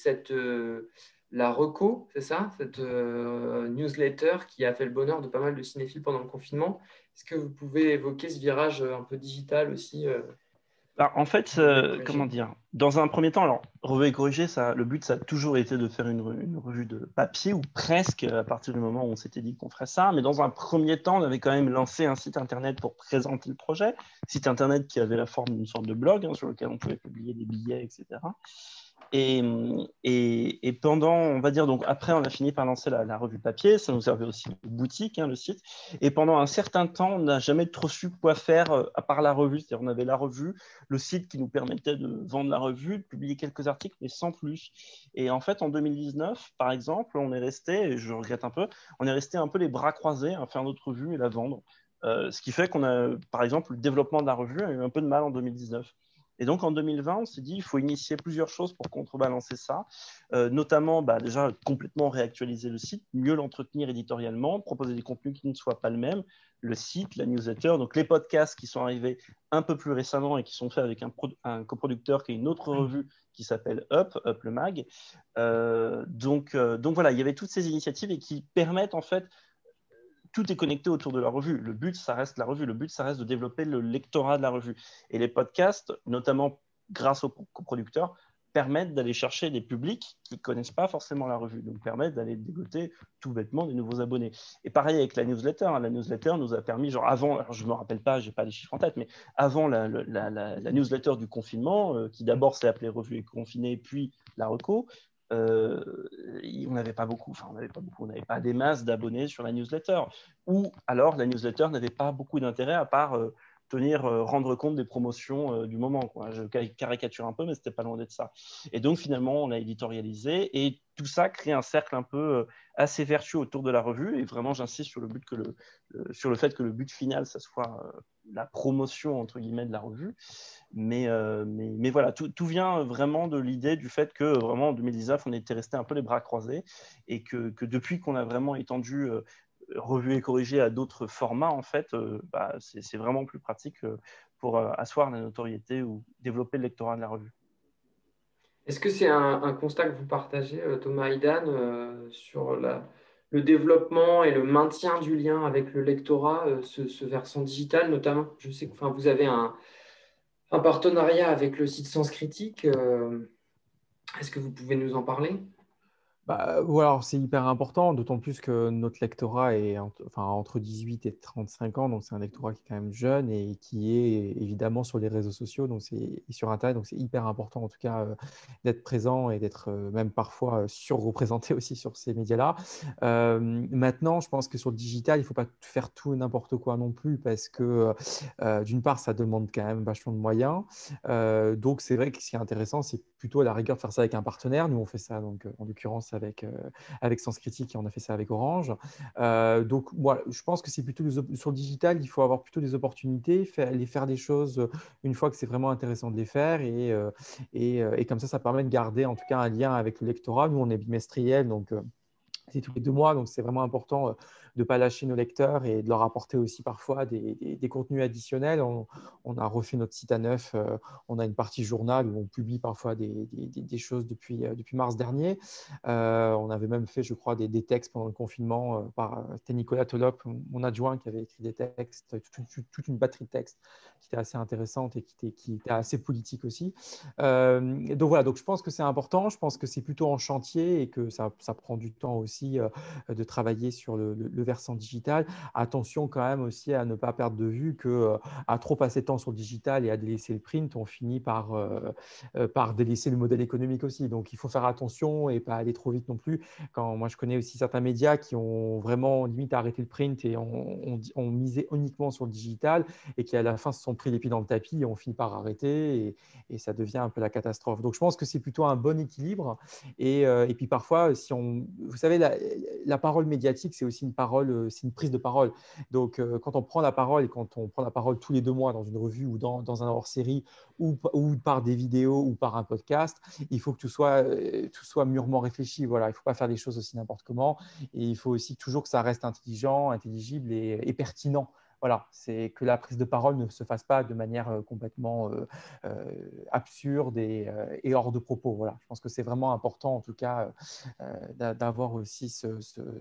la reco, c'est ça, cette newsletter qui a fait le bonheur de pas mal de cinéphiles pendant le confinement. Est-ce que vous pouvez évoquer ce virage un peu digital aussi En fait, comment dire, dans un premier temps, alors, Revue et Corrigé, le but, ça a toujours été de faire une revue de papier, ou presque, à partir du moment où on s'était dit qu'on ferait ça. Mais dans un premier temps, on avait quand même lancé un site internet pour présenter le projet, site internet qui avait la forme d'une sorte de blog, hein, sur lequel on pouvait publier des billets, etc. Et pendant, on va dire, donc après, on a fini par lancer la revue papier. Ça nous servait aussi de boutique, hein, le site. Et pendant un certain temps, on n'a jamais trop su quoi faire à part la revue. C'est-à-dire, on avait la revue, le site qui nous permettait de vendre la revue, de publier quelques articles, mais sans plus. Et en fait, en 2019, par exemple, on est resté, et je regrette un peu, on est resté un peu les bras croisés à faire notre revue et la vendre. Ce qui fait qu'on a, par exemple, le développement de la revue a eu un peu de mal en 2019. Et donc en 2020, on s'est dit il faut initier plusieurs choses pour contrebalancer ça, notamment déjà complètement réactualiser le site, mieux l'entretenir éditorialement, proposer des contenus qui ne soient pas le même, le site, la newsletter, donc les podcasts qui sont arrivés un peu plus récemment et qui sont faits avec un coproducteur qui est une autre revue qui s'appelle Up le Mag. Donc voilà, il y avait toutes ces initiatives et qui permettent en fait, tout est connecté autour de la revue. Le but, ça reste la revue. Le but, ça reste de développer le lectorat de la revue. Et les podcasts, notamment grâce aux coproducteurs, permettent d'aller chercher des publics qui ne connaissent pas forcément la revue, donc permettent d'aller dégoter tout bêtement des nouveaux abonnés. Et pareil avec la newsletter. La newsletter nous a permis, genre avant, alors je ne me rappelle pas, je n'ai pas les chiffres en tête, mais avant la newsletter du confinement, qui d'abord s'est appelée Revue et Confiné, puis la Reco, on n'avait pas beaucoup, on n'avait pas des masses d'abonnés sur la newsletter. Ou alors la newsletter n'avait pas beaucoup d'intérêt à part rendre compte des promotions du moment, quoi. Je caricature un peu, mais c'était pas loin d'être ça. Et donc finalement, on a éditorialisé et tout ça crée un cercle un peu assez vertueux autour de la revue. Et vraiment, j'insiste sur sur le fait que le but final, ça soit la promotion entre guillemets de la revue. Mais voilà, tout vient vraiment de l'idée du fait que vraiment en 2019, on était resté un peu les bras croisés et que depuis qu'on a vraiment étendu revue et corrigée à d'autres formats, en fait, c'est vraiment plus pratique pour asseoir la notoriété ou développer le lectorat de la revue. Est-ce que c'est un constat que vous partagez, Thomas Aidan, sur le développement et le maintien du lien avec le lectorat, ce versant digital notamment? Je sais que vous avez un partenariat avec le site Sens Critique. Est-ce que vous pouvez nous en parler? Voilà, c'est hyper important, d'autant plus que notre lectorat est entre 18 et 35 ans, donc c'est un lectorat qui est quand même jeune et qui est évidemment sur les réseaux sociaux et sur Internet, donc c'est hyper important en tout cas d'être présent et d'être même parfois surreprésenté aussi sur ces médias-là. Maintenant, je pense que sur le digital, il ne faut pas faire tout et n'importe quoi non plus parce que d'une part, ça demande quand même vachement de moyens. Donc c'est vrai que ce qui est intéressant, c'est plutôt à la rigueur de faire ça avec un partenaire. Nous, on fait ça donc en l'occurrence avec Sens Critique et on a fait ça avec Orange. Donc, voilà, je pense que c'est plutôt sur le digital, il faut avoir plutôt des opportunités, aller faire des choses une fois que c'est vraiment intéressant de les faire et comme ça permet de garder en tout cas un lien avec le lectorat. Nous, on est bimestriel, donc c'est tous les 2 mois, donc c'est vraiment important de ne pas lâcher nos lecteurs et de leur apporter aussi parfois des contenus additionnels. On a refait notre site à neuf, on a une partie journal où on publie parfois des choses depuis mars dernier. On avait même fait, je crois, des textes pendant le confinement c'était Nicolas Tolop, mon adjoint, qui avait écrit des textes, toute une batterie de textes qui était assez intéressante et qui était assez politique aussi. Donc voilà, donc je pense que c'est important, je pense que c'est plutôt en chantier et que ça prend du temps aussi de travailler sur le versant digital. Attention quand même aussi à ne pas perdre de vue qu'à trop passer de temps sur le digital et à délaisser le print, on finit par délaisser le modèle économique aussi. Donc il faut faire attention et pas aller trop vite non plus. Moi je connais aussi certains médias qui ont vraiment limite arrêté le print et ont misé uniquement sur le digital et qui à la fin se sont pris les pieds dans le tapis et ont fini par arrêter et ça devient un peu la catastrophe. Donc je pense que c'est plutôt un bon équilibre et puis parfois, vous savez, la parole médiatique, c'est aussi c'est une prise de parole. Donc, quand on prend la parole et quand on prend la parole tous les 2 mois dans une revue ou dans un hors-série ou par des vidéos ou par un podcast, il faut que tout soit mûrement réfléchi. Voilà, il ne faut pas faire des choses aussi n'importe comment. Et il faut aussi toujours que ça reste intelligent, intelligible et pertinent. Voilà, c'est que la prise de parole ne se fasse pas de manière complètement absurde et hors de propos. Voilà, je pense que c'est vraiment important, en tout cas, d'avoir aussi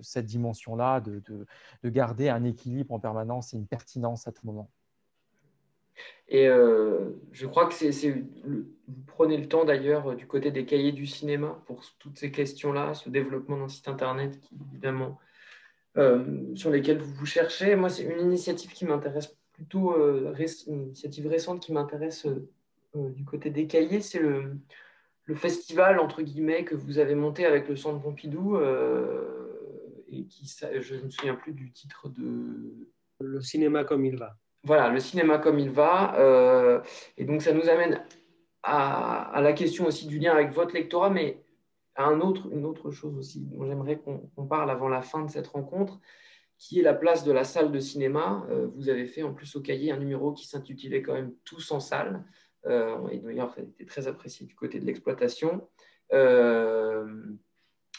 cette dimension-là, de garder un équilibre en permanence et une pertinence à tout moment. Et je crois que vous prenez le temps d'ailleurs du côté des cahiers du cinéma pour toutes ces questions-là, ce développement d'un site internet qui évidemment sur lesquels vous cherchez. Moi, c'est une initiative qui m'intéresse plutôt, une initiative récente qui m'intéresse du côté des cahiers, c'est le festival, entre guillemets, que vous avez monté avec le Centre Pompidou et je ne me souviens plus du titre de... Le cinéma comme il va. Voilà, le cinéma comme il va. Et donc, ça nous amène à la question aussi du lien avec votre lectorat, mais à une autre chose aussi dont j'aimerais qu'on parle avant la fin de cette rencontre, qui est la place de la salle de cinéma. Vous avez fait en plus au cahier un numéro qui s'intitulait quand même Tous en salle. Et d'ailleurs, ça a été très apprécié du côté de l'exploitation.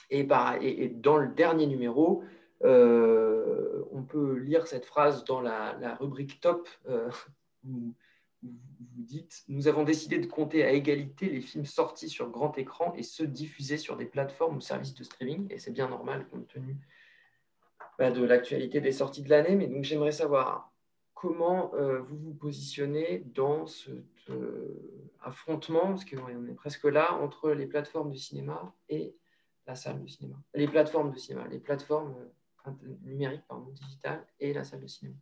Et dans le dernier numéro, on peut lire cette phrase dans la rubrique top où vous dites « Nous avons décidé de compter à égalité les films sortis sur grand écran et ceux diffusés sur des plateformes ou services de streaming. » Et c'est bien normal compte tenu de l'actualité des sorties de l'année. Mais donc j'aimerais savoir comment vous vous positionnez dans cet affrontement, parce qu'on est presque là, entre les plateformes de cinéma et la salle de cinéma. Les plateformes de cinéma, les plateformes numériques, pardon, digitales et la salle de cinéma.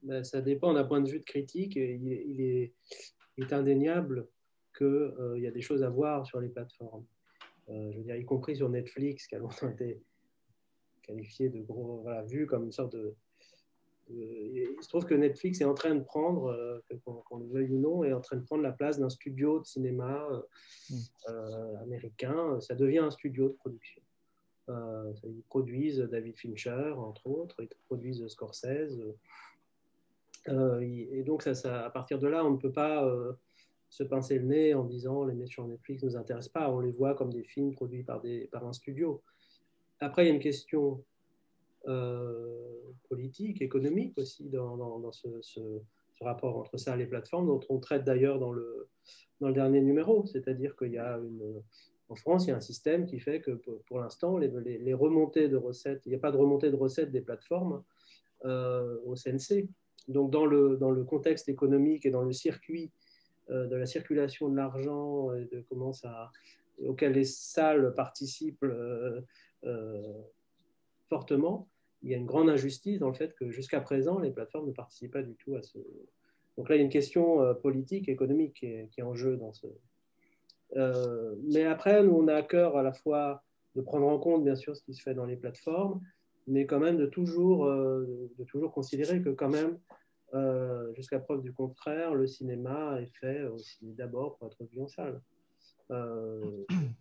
Ben, ça dépend d'un point de vue de critique. Il est indéniable qu'il y a des choses à voir sur les plateformes. Je veux dire, y compris sur Netflix, qui a longtemps été qualifié de gros, voilà, vu comme une sorte de... Il se trouve que Netflix est en train de prendre, qu'on le veuille ou non, est en train de prendre la place d'un studio de cinéma américain. Ça devient un studio de production. Ils produisent David Fincher, entre autres, ils produisent Scorsese. Et donc, à partir de là, on ne peut pas se pincer le nez en disant les mettre sur Netflix ne nous intéressent pas. On les voit comme des films produits par un studio. Après, il y a une question politique, économique aussi dans ce rapport entre ça et les plateformes, dont on traite d'ailleurs dans le dernier numéro. C'est-à-dire qu'il y a en France, il y a un système qui fait que pour l'instant, les remontées de recettes, il n'y a pas de remontée de recettes des plateformes au CNC. Donc, dans le contexte économique et dans le circuit de la circulation de l'argent, de comment auquel les salles participent fortement, il y a une grande injustice dans le fait que jusqu'à présent, les plateformes ne participent pas du tout à ce... Donc là, il y a une question politique, économique qui est en jeu dans ce... mais après, nous, on a à cœur à la fois de prendre en compte, bien sûr, ce qui se fait dans les plateformes, mais quand même de toujours considérer que quand même, jusqu'à preuve du contraire, le cinéma est fait aussi d'abord pour être vu en salle.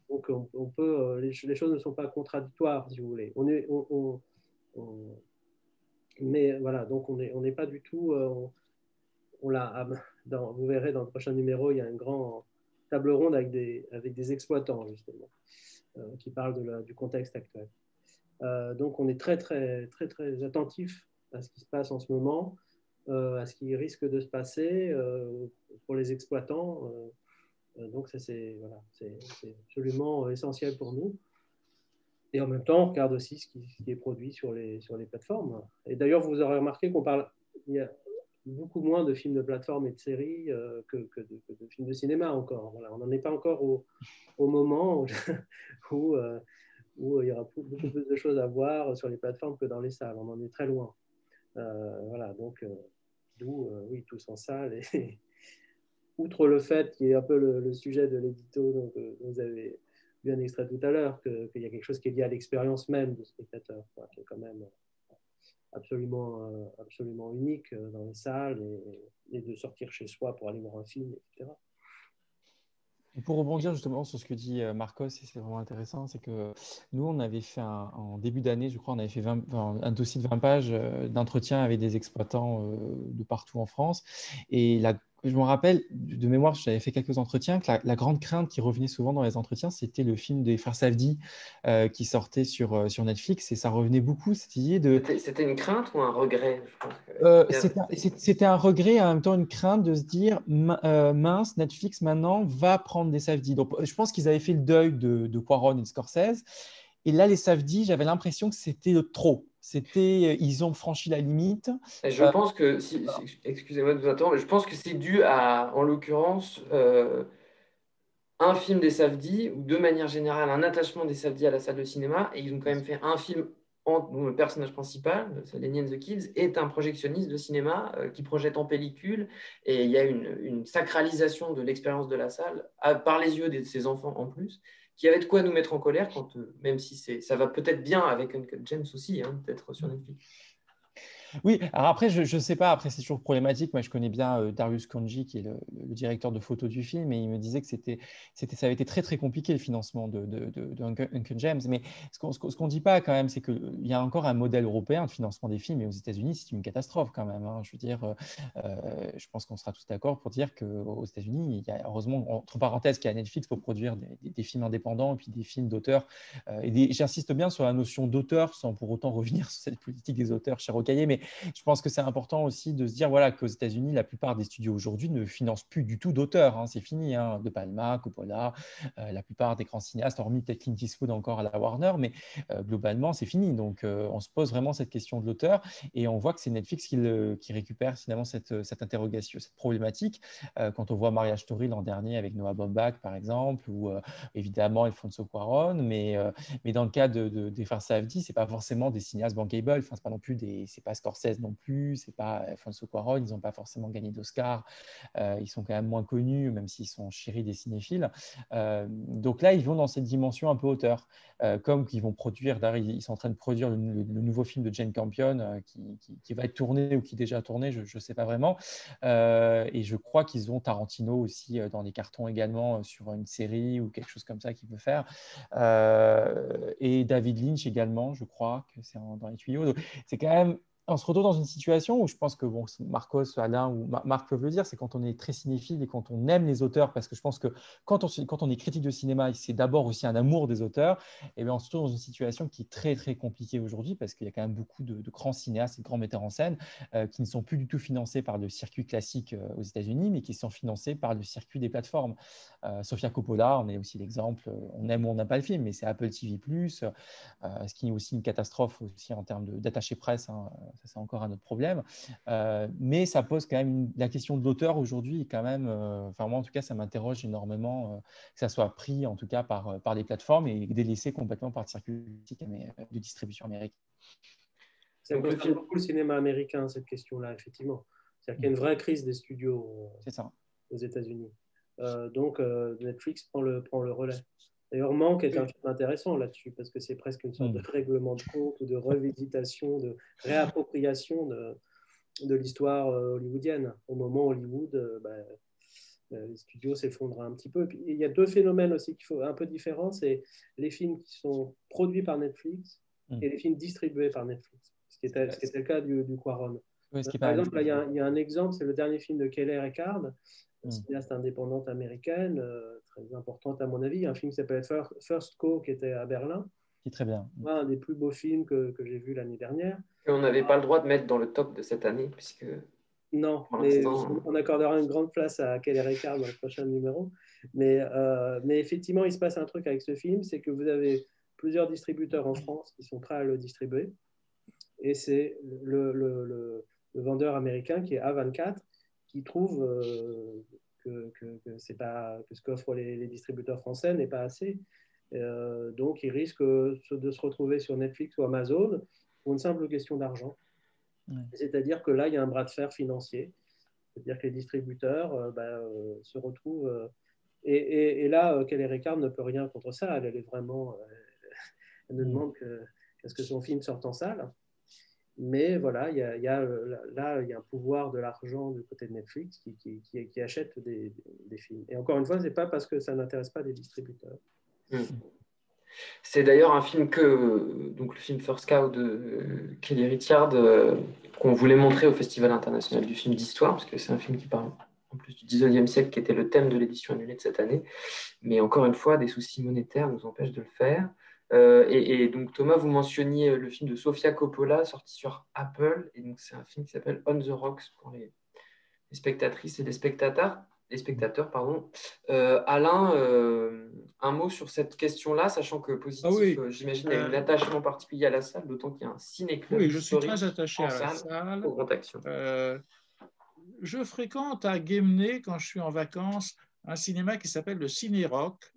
Donc on peut, les choses ne sont pas contradictoires, si vous voulez. Mais voilà, donc on n'est pas du tout... vous verrez dans le prochain numéro, il y a un grand table ronde avec des exploitants, justement, qui parlent du contexte actuel. Donc on est très, très, très, très attentif à ce qui se passe en ce moment, à ce qui risque de se passer pour les exploitants. Donc ça, c'est absolument essentiel pour nous. Et en même temps, on regarde aussi ce qui est produit sur les plateformes. Et d'ailleurs, vous aurez remarqué il y a beaucoup moins de films de plateforme et de séries que de films de cinéma encore. Voilà, on n'en est pas encore au moment où il y aura beaucoup plus de choses à voir sur les plateformes que dans les salles. On en est très loin. Voilà, donc d'où, oui, tous en salle. Et outre le fait qu'il y ait un peu le sujet de l'édito dont vous avez vu un extrait tout à l'heure, qu'il y a quelque chose qui est lié à l'expérience même du spectateur, qui est quand même absolument unique dans les salles et de sortir chez soi pour aller voir un film, etc. Et pour rebondir justement sur ce que dit Marcos, et c'est vraiment intéressant, c'est que nous, on avait fait en début d'année, je crois, on avait fait un dossier de 20 pages d'entretien avec des exploitants de partout en France. Et je me rappelle de mémoire, j'avais fait quelques entretiens, que la grande crainte qui revenait souvent dans les entretiens, c'était le film des frères Safdie qui sortait sur Netflix. Et ça revenait beaucoup, cette idée de... C'était une crainte ou un regret, je pense C'était un regret et en même temps une crainte de se dire mince, Netflix maintenant va prendre des Safdie. Donc, je pense qu'ils avaient fait le deuil de Cuarón et de Scorsese. Et là, les Safdie, j'avais l'impression que c'était trop. Ils ont franchi la limite. Je pense que, excusez-moi de vous interrompre, mais je pense que c'est dû à, en l'occurrence, un film des Safdie, ou de manière générale, un attachement des Safdie à la salle de cinéma. Et ils ont quand même fait un film dont le personnage principal, Lenny and the Kids, est un projectionniste de cinéma qui projette en pellicule. Et il y a une sacralisation de l'expérience de la salle par les yeux de ses enfants en plus, qui avait de quoi nous mettre en colère, même si ça va peut-être bien avec Uncut Gems aussi, hein, peut-être sur Netflix. Oui, alors après, je ne sais pas, après c'est toujours problématique. Moi, je connais bien Darius Khondji, qui est le directeur de photo du film, et il me disait que ça avait été très, très compliqué le financement de Uncut Gems. Mais ce qu'on ne dit pas quand même, c'est qu'il y a encore un modèle européen de financement des films, et aux États-Unis, c'est une catastrophe quand même, hein. Je veux dire, je pense qu'on sera tous d'accord pour dire qu'aux États-Unis, il y a heureusement, entre parenthèses, qu'il y a Netflix pour produire des films indépendants et puis des films d'auteurs. J'insiste bien sur la notion d'auteur, sans pour autant revenir sur cette politique des auteurs chez Rocaillé, mais mais je pense que c'est important aussi de se dire voilà, qu'aux États-Unis, la plupart des studios aujourd'hui ne financent plus du tout d'auteurs. Hein, c'est fini, hein, De Palma, Coppola, la plupart des grands cinéastes, hormis peut-être Clint Eastwood encore à la Warner, mais globalement, c'est fini. Donc, on se pose vraiment cette question de l'auteur et on voit que c'est Netflix qui récupère finalement cette interrogation, cette problématique. Quand on voit Marriage Story l'an dernier avec Noah Baumbach, par exemple, ou évidemment Alfonso Cuarón, mais dans le cas des frères Safdie, ce n'est pas forcément des cinéastes bankable, enfin, c'est pas Scorsese non plus, c'est pas Alfonso Cuarón, ils n'ont pas forcément gagné d'Oscar, ils sont quand même moins connus, même s'ils sont chéris des cinéphiles. Donc là, ils vont dans cette dimension un peu auteur, comme qu'ils vont produire, d'ailleurs, ils sont en train de produire le nouveau film de Jane Campion qui va être tourné ou qui est déjà tourné, je ne sais pas vraiment. Et je crois qu'ils ont Tarantino aussi dans les cartons également sur une série ou quelque chose comme ça qu'il veut faire. Et David Lynch également, je crois que c'est dans les tuyaux. Donc, c'est quand même, on se retrouve dans une situation où je pense que bon, Marcos, Alain ou Marc peuvent le dire, c'est quand on est très cinéphile et quand on aime les auteurs, parce que je pense que quand on est critique de cinéma, c'est d'abord aussi un amour des auteurs, et bien on se retrouve dans une situation qui est très très compliquée aujourd'hui parce qu'il y a quand même beaucoup de grands cinéastes et de grands metteurs en scène qui ne sont plus du tout financés par le circuit classique aux États-Unis, mais qui sont financés par le circuit des plateformes. Sofia Coppola, on est aussi l'exemple, on aime ou on n'aime pas le film, mais c'est Apple TV+, ce qui est aussi une catastrophe aussi en termes d'attaché presse, hein, ça c'est encore un autre problème. Mais ça pose quand même la question de l'auteur aujourd'hui, quand même, enfin moi en tout cas ça m'interroge énormément que ça soit pris en tout cas par les plateformes et délaissé complètement par le circuit de distribution américaine. Ça concerne beaucoup le cinéma américain, cette question-là, effectivement. C'est-à-dire qu'il y a une vraie crise des studios aux États-Unis. Donc Netflix prend le relais. D'ailleurs, Manque est un film intéressant là-dessus, parce que c'est presque une sorte de règlement de compte ou de revisitation, de réappropriation de l'histoire hollywoodienne. Au moment où Hollywood, les studios s'effondrent un petit peu. Et puis, il y a deux phénomènes aussi qu'il faut un peu différents, c'est les films qui sont produits par Netflix et les films distribués par Netflix, ce qui était le cas du Cuarón. Par exemple, là, il y a un exemple, c'est le dernier film de Kelly Reichardt, cinéaste indépendante américaine, très importante à mon avis, un film qui s'appelle First Cow, qui était à Berlin. Qui est très bien. Un des plus beaux films que j'ai vu l'année dernière. Et on n'avait pas le droit de mettre dans le top de cette année, puisque... Non, mais on accordera une grande place à Kelly Reichardt dans le prochain numéro. Mais effectivement, il se passe un truc avec ce film, c'est que vous avez plusieurs distributeurs en France qui sont prêts à le distribuer. Et c'est le vendeur américain qui est A24 qui trouve que ce qu'offrent les distributeurs français n'est pas assez. Donc, il risque de se retrouver sur Netflix ou Amazon pour une simple question d'argent. C'est-à-dire que là, il y a un bras de fer financier. C'est-à-dire que les distributeurs se retrouvent... Et là, Kelly Reichardt ne peut rien contre ça. Elle est vraiment... elle ne demande qu'à ce que son film sorte en salle. Mais voilà, il y a un pouvoir de l'argent du côté de Netflix qui achète des films. Et encore une fois, ce n'est pas parce que ça n'intéresse pas les distributeurs. C'est d'ailleurs un film donc le film First Cow de Kelly Reichardt, qu'on voulait montrer au Festival international du film d'histoire, parce que c'est un film qui parle en plus du 19e siècle, qui était le thème de l'édition annulée de cette année. Mais encore une fois, des soucis monétaires nous empêchent de le faire. Et donc Thomas, vous mentionniez le film de Sofia Coppola, sorti sur Apple. Et donc c'est un film qui s'appelle On the Rocks pour les spectatrices et les spectateurs. Alain, un mot sur cette question-là, sachant que Positif, j'imagine, a un attachement particulier à la salle, d'autant qu'il y a un ciné-club. Oui, je suis très attaché à la salle. Au Grand Action. Je fréquente à Guémené, quand je suis en vacances, un cinéma qui s'appelle le Ciné-Rock,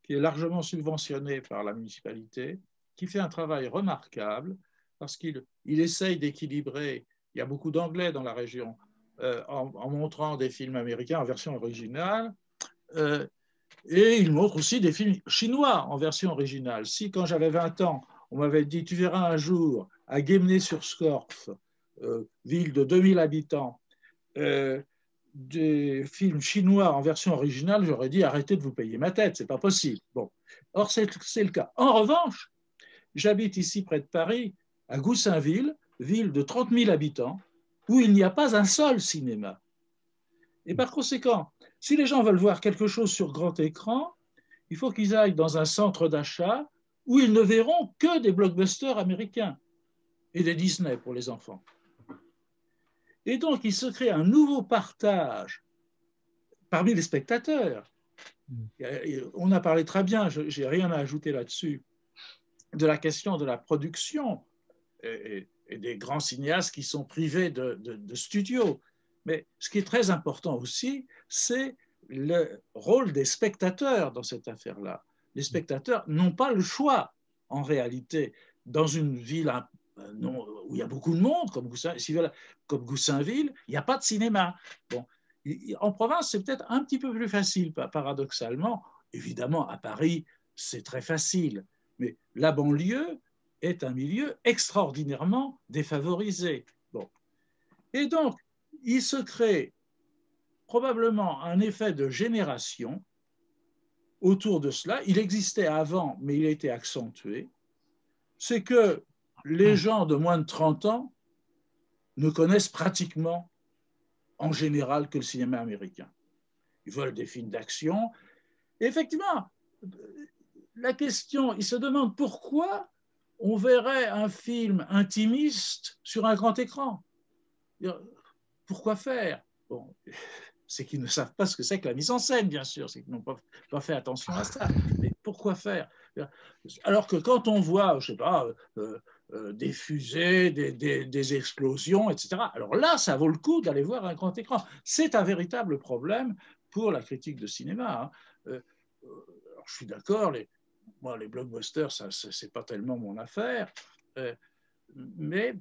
qui est largement subventionné par la municipalité, qui fait un travail remarquable parce qu'il essaye d'équilibrer. Il y a beaucoup d'anglais dans la région. En montrant des films américains en version originale, et il montre aussi des films chinois en version originale. Si, quand j'avais 20 ans, on m'avait dit « Tu verras un jour à Guémené-sur-Scorff, ville de 2000 habitants, des films chinois en version originale », j'aurais dit « Arrêtez de vous payer ma tête, c'est pas possible. » Bon. Or, c'est le cas. En revanche, j'habite ici près de Paris, à Goussainville, ville de 30 000 habitants, où il n'y a pas un seul cinéma. Et par conséquent, si les gens veulent voir quelque chose sur grand écran, il faut qu'ils aillent dans un centre d'achat où ils ne verront que des blockbusters américains et des Disney pour les enfants. Et donc, il se crée un nouveau partage parmi les spectateurs. On a parlé très bien, je n'ai rien à ajouter là-dessus, de la question de la production et des grands cinéastes qui sont privés de studios. Mais ce qui est très important aussi, c'est le rôle des spectateurs dans cette affaire-là. Les spectateurs n'ont pas le choix, en réalité, dans une ville où il y a beaucoup de monde, comme Goussainville, il n'y a pas de cinéma. Bon, en province, c'est peut-être un petit peu plus facile, paradoxalement. Évidemment, à Paris, c'est très facile. Mais la banlieue est un milieu extraordinairement défavorisé. Bon. Et donc, il se crée probablement un effet de génération autour de cela. Il existait avant, mais il a été accentué. C'est que les gens de moins de 30 ans ne connaissent pratiquement, en général, que le cinéma américain. Ils veulent des films d'action. Et effectivement, la question, ils se demandent pourquoi on verrait un film intimiste sur un grand écran. Pourquoi faire? Bon, c'est qu'ils ne savent pas ce que c'est que la mise en scène, bien sûr, c'est qu'ils n'ont pas fait attention à ça. Mais pourquoi faire? Alors que quand on voit, je ne sais pas, des fusées, des explosions, etc., alors là, ça vaut le coup d'aller voir un grand écran. C'est un véritable problème pour la critique de cinéma. Alors, je suis d'accord, moi, les blockbusters, ce n'est pas tellement mon affaire, mais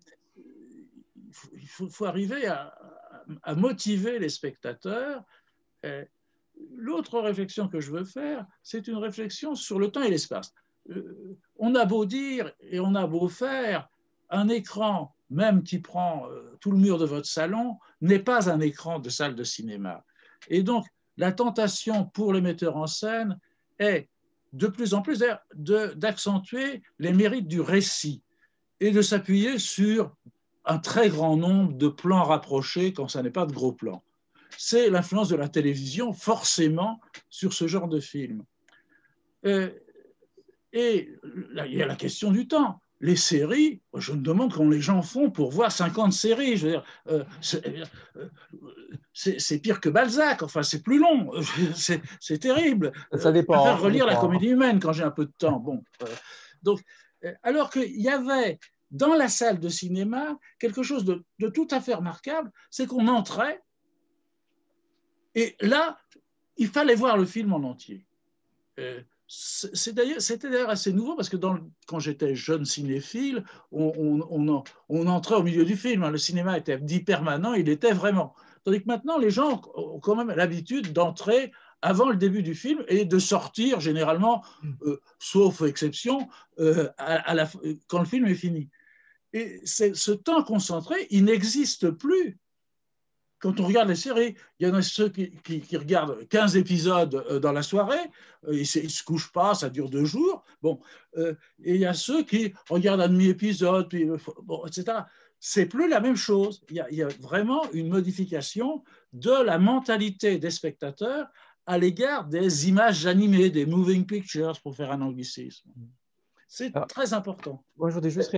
il faut arriver à motiver les spectateurs. L'autre réflexion que je veux faire, c'est une réflexion sur le temps et l'espace. On a beau dire et on a beau faire, un écran, même qui prend tout le mur de votre salon, n'est pas un écran de salle de cinéma. Et donc, la tentation pour les metteurs en scène est de plus en plus d'accentuer les mérites du récit et de s'appuyer sur un très grand nombre de plans rapprochés quand ça n'est pas de gros plans. C'est l'influence de la télévision, forcément, sur ce genre de film. Et là, il y a la question du temps. Les séries, je me demande comment les gens font pour voir 50 séries. Je veux dire, c'est pire que Balzac, enfin, c'est plus long, c'est terrible. Ça dépend. Je préfère relire La Comédie humaine quand j'ai un peu de temps. Bon, donc, alors qu'il y avait dans la salle de cinéma quelque chose de tout à fait remarquable, c'est qu'on entrait et là, il fallait voir le film en entier. C'était d'ailleurs assez nouveau parce que quand j'étais jeune cinéphile, on entrait au milieu du film. Le cinéma était dit permanent, il était vraiment. Tandis que maintenant, les gens ont quand même l'habitude d'entrer avant le début du film et de sortir généralement, sauf exception, quand le film est fini. Et ce temps concentré, il n'existe plus. Quand on regarde les séries, il y en a ceux qui regardent 15 épisodes dans la soirée, ils ne se couchent pas, ça dure 2 jours. Bon, et il y a ceux qui regardent un demi-épisode, puis, bon, etc. C'est plus la même chose. Il y a vraiment une modification de la mentalité des spectateurs à l'égard des images animées, des moving pictures, pour faire un anglicisme. C'est très important. Moi, je voudrais juste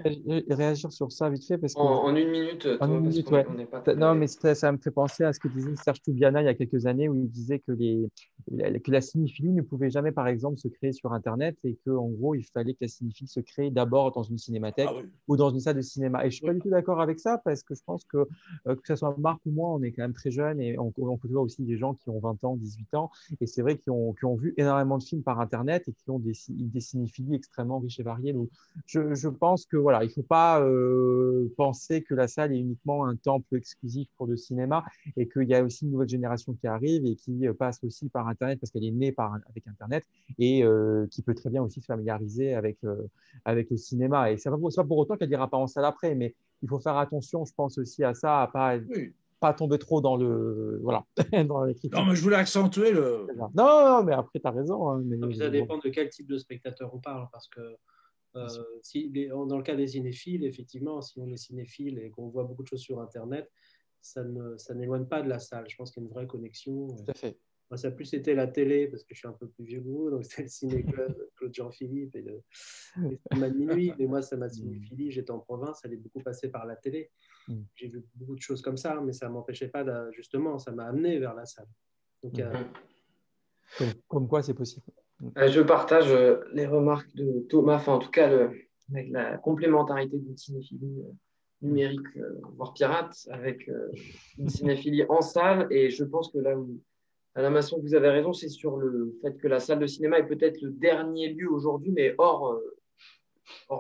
réagir sur ça vite fait parce que En 1 minute, toi, en une parce minute, qu'on ouais. n'est pas très... Non, mais ça me fait penser à ce que disait Serge Toubiana il y a quelques années où il disait que la cinéphilie ne pouvait jamais, par exemple, se créer sur Internet et qu'en gros, il fallait que la cinéphilie se crée d'abord dans une cinémathèque ou dans une salle de cinéma. Et je suis pas du tout d'accord avec ça parce que je pense que ce soit Marc ou moi, on est quand même très jeunes et on côtoie aussi des gens qui ont 20 ans, 18 ans et c'est vrai qui ont vu énormément de films par Internet et qui ont des cinéphilies extrêmement riches et variées. Donc, je pense que voilà, il faut pas penser que la salle est uniquement un temple exclusif pour le cinéma et qu'il y a aussi une nouvelle génération qui arrive et qui passe aussi par Internet parce qu'elle est née avec Internet et qui peut très bien aussi se familiariser avec le cinéma. Et c'est pas pour autant qu'elle n'ira pas en salle après, mais il faut faire attention, je pense aussi à ça, à pas tomber trop dans dans les critiques. Non, mais je voulais accentuer le... Non, mais après, tu as raison. Hein, mais... Ça dépend de quel type de spectateur on parle, parce que dans le cas des cinéphiles, effectivement, si on est cinéphile et qu'on voit beaucoup de choses sur Internet, ça n'éloigne pas de la salle. Je pense qu'il y a une vraie connexion. Tout à fait. Moi, ça a plus été la télé, parce que je suis un peu plus vieux que vous, donc c'était le ciné-club, Claude Jean-Philippe et le cinéma de minuit. Mais moi, ça m'a cinéphilie, j'étais en province, ça allait beaucoup passer par la télé. J'ai vu beaucoup de choses comme ça, mais ça ne m'empêchait pas, justement, ça m'a amené vers la salle. Donc, Comme quoi, c'est possible. Je partage les remarques de Thomas, enfin en tout cas avec la complémentarité d'une cinéphilie numérique, voire pirate, avec une cinéphilie en salle. Et je pense que là où Alain Masson, vous avez raison, c'est sur le fait que la salle de cinéma est peut-être le dernier lieu aujourd'hui, mais hors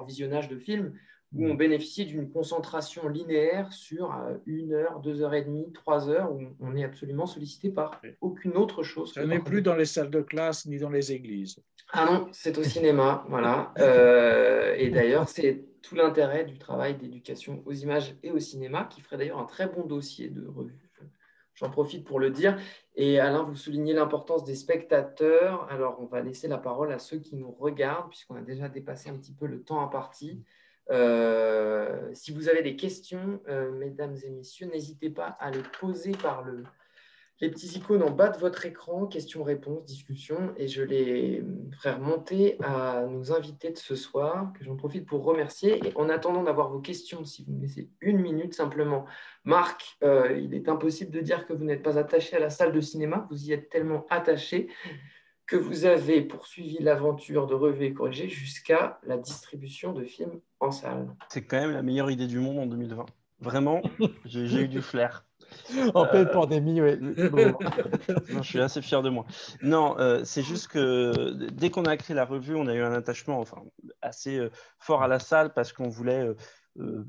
visionnage de films, où on bénéficie d'une concentration linéaire sur 1 heure, 2 heures et demie, 3 heures, où on est absolument sollicité par aucune autre chose. Ça n'est plus dans les salles de classe ni dans les églises. Ah non, c'est au cinéma, voilà. Et d'ailleurs, c'est tout l'intérêt du travail d'éducation aux images et au cinéma, qui ferait d'ailleurs un très bon dossier de revue. J'en profite pour le dire. Et Alain, vous soulignez l'importance des spectateurs. Alors, on va laisser la parole à ceux qui nous regardent, puisqu'on a déjà dépassé un petit peu le temps imparti. Si vous avez des questions, mesdames et messieurs, n'hésitez pas à les poser par les petits icônes en bas de votre écran, questions-réponses, discussions, et je les ferai remonter à nos invités de ce soir, que j'en profite pour remercier. Et en attendant d'avoir vos questions, si vous me laissez 1 minute simplement, Marc, il est impossible de dire que vous n'êtes pas attaché à la salle de cinéma, vous y êtes tellement attaché que vous avez poursuivi l'aventure de Revue et Corrigé jusqu'à la distribution de films en salle. C'est quand même la meilleure idée du monde en 2020. Vraiment, j'ai eu du flair. En pleine pandémie, oui. Non, je suis assez fier de moi. Non, c'est juste que dès qu'on a créé la revue, on a eu un attachement assez fort à la salle parce qu'on voulait,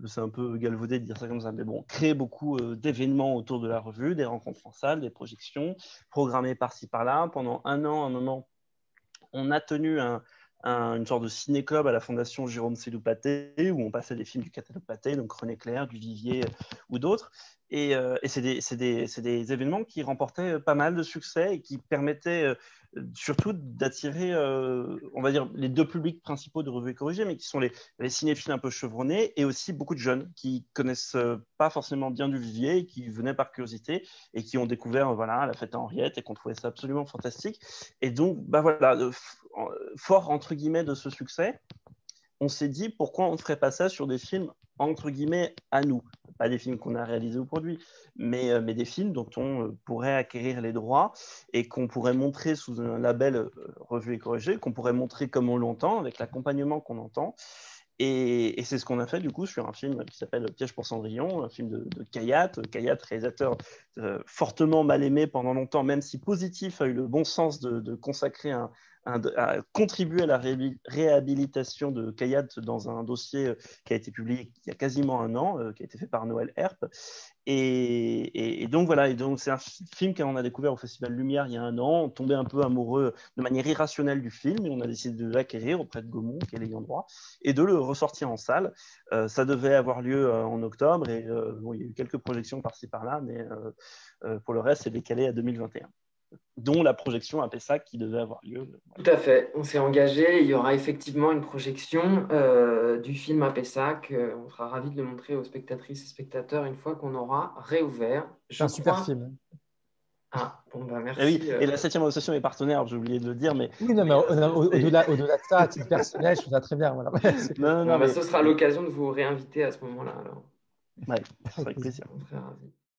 c'est un peu galvaudé de dire ça comme ça, mais bon, créer beaucoup d'événements autour de la revue, des rencontres en salle, des projections, programmées par-ci par-là. Pendant un an, à un moment, on a tenu une sorte de ciné-club à la Fondation Jérôme Sédou-Pathé, où on passait des films du catalogue Pathé, donc René Clair, du Vivier ou d'autres. Et c'est des événements qui remportaient pas mal de succès et qui permettaient surtout d'attirer, on va dire, les 2 publics principaux de Revue et Corrigé, mais qui sont les cinéphiles un peu chevronnés et aussi beaucoup de jeunes qui connaissent pas forcément bien du Vivier, et qui venaient par curiosité et qui ont découvert la fête à Henriette et qu'on trouvait ça absolument fantastique. Et donc, fort entre guillemets de ce succès, on s'est dit pourquoi on ne ferait pas ça sur des films entre guillemets à nous, pas des films qu'on a réalisés ou produits, mais des films dont on pourrait acquérir les droits et qu'on pourrait montrer sous un label Revue et Corrigé, qu'on pourrait montrer comme on l'entend, avec l'accompagnement qu'on entend. Et c'est ce qu'on a fait du coup sur un film qui s'appelle Piège pour Cendrillon, un film de Kayat, réalisateur fortement mal aimé pendant longtemps, même si Positif a eu le bon sens de consacrer à contribuer à la réhabilitation de Kayat dans un dossier qui a été publié il y a quasiment 1 an, qui a été fait par Noël Herp. Et donc voilà, et donc c'est un film qu'on a découvert au Festival Lumière il y a 1 an. On tombait un peu amoureux de manière irrationnelle du film et on a décidé de l'acquérir auprès de Gaumont, qui est l'ayant droit, et de le ressortir en salle. Ça devait avoir lieu en octobre et il y a eu quelques projections par-ci par-là, mais pour le reste, c'est décalé à 2021. Dont la projection à Pessac qui devait avoir lieu. Tout à fait, on s'est engagé. Il y aura effectivement une projection du film à Pessac. On sera ravis de le montrer aux spectatrices et spectateurs une fois qu'on aura réouvert. C'est un super film. Ah, bon, bah merci. Et oui, et la 7e association est partenaire, j'ai oublié de le dire. Mais... Oui, non, mais au-delà de ça, à titre personnel, je trouve ça très bien. Voilà. Mais ce sera l'occasion de vous réinviter à ce moment-là. Alors. Ouais, avec plaisir. On serait ravis.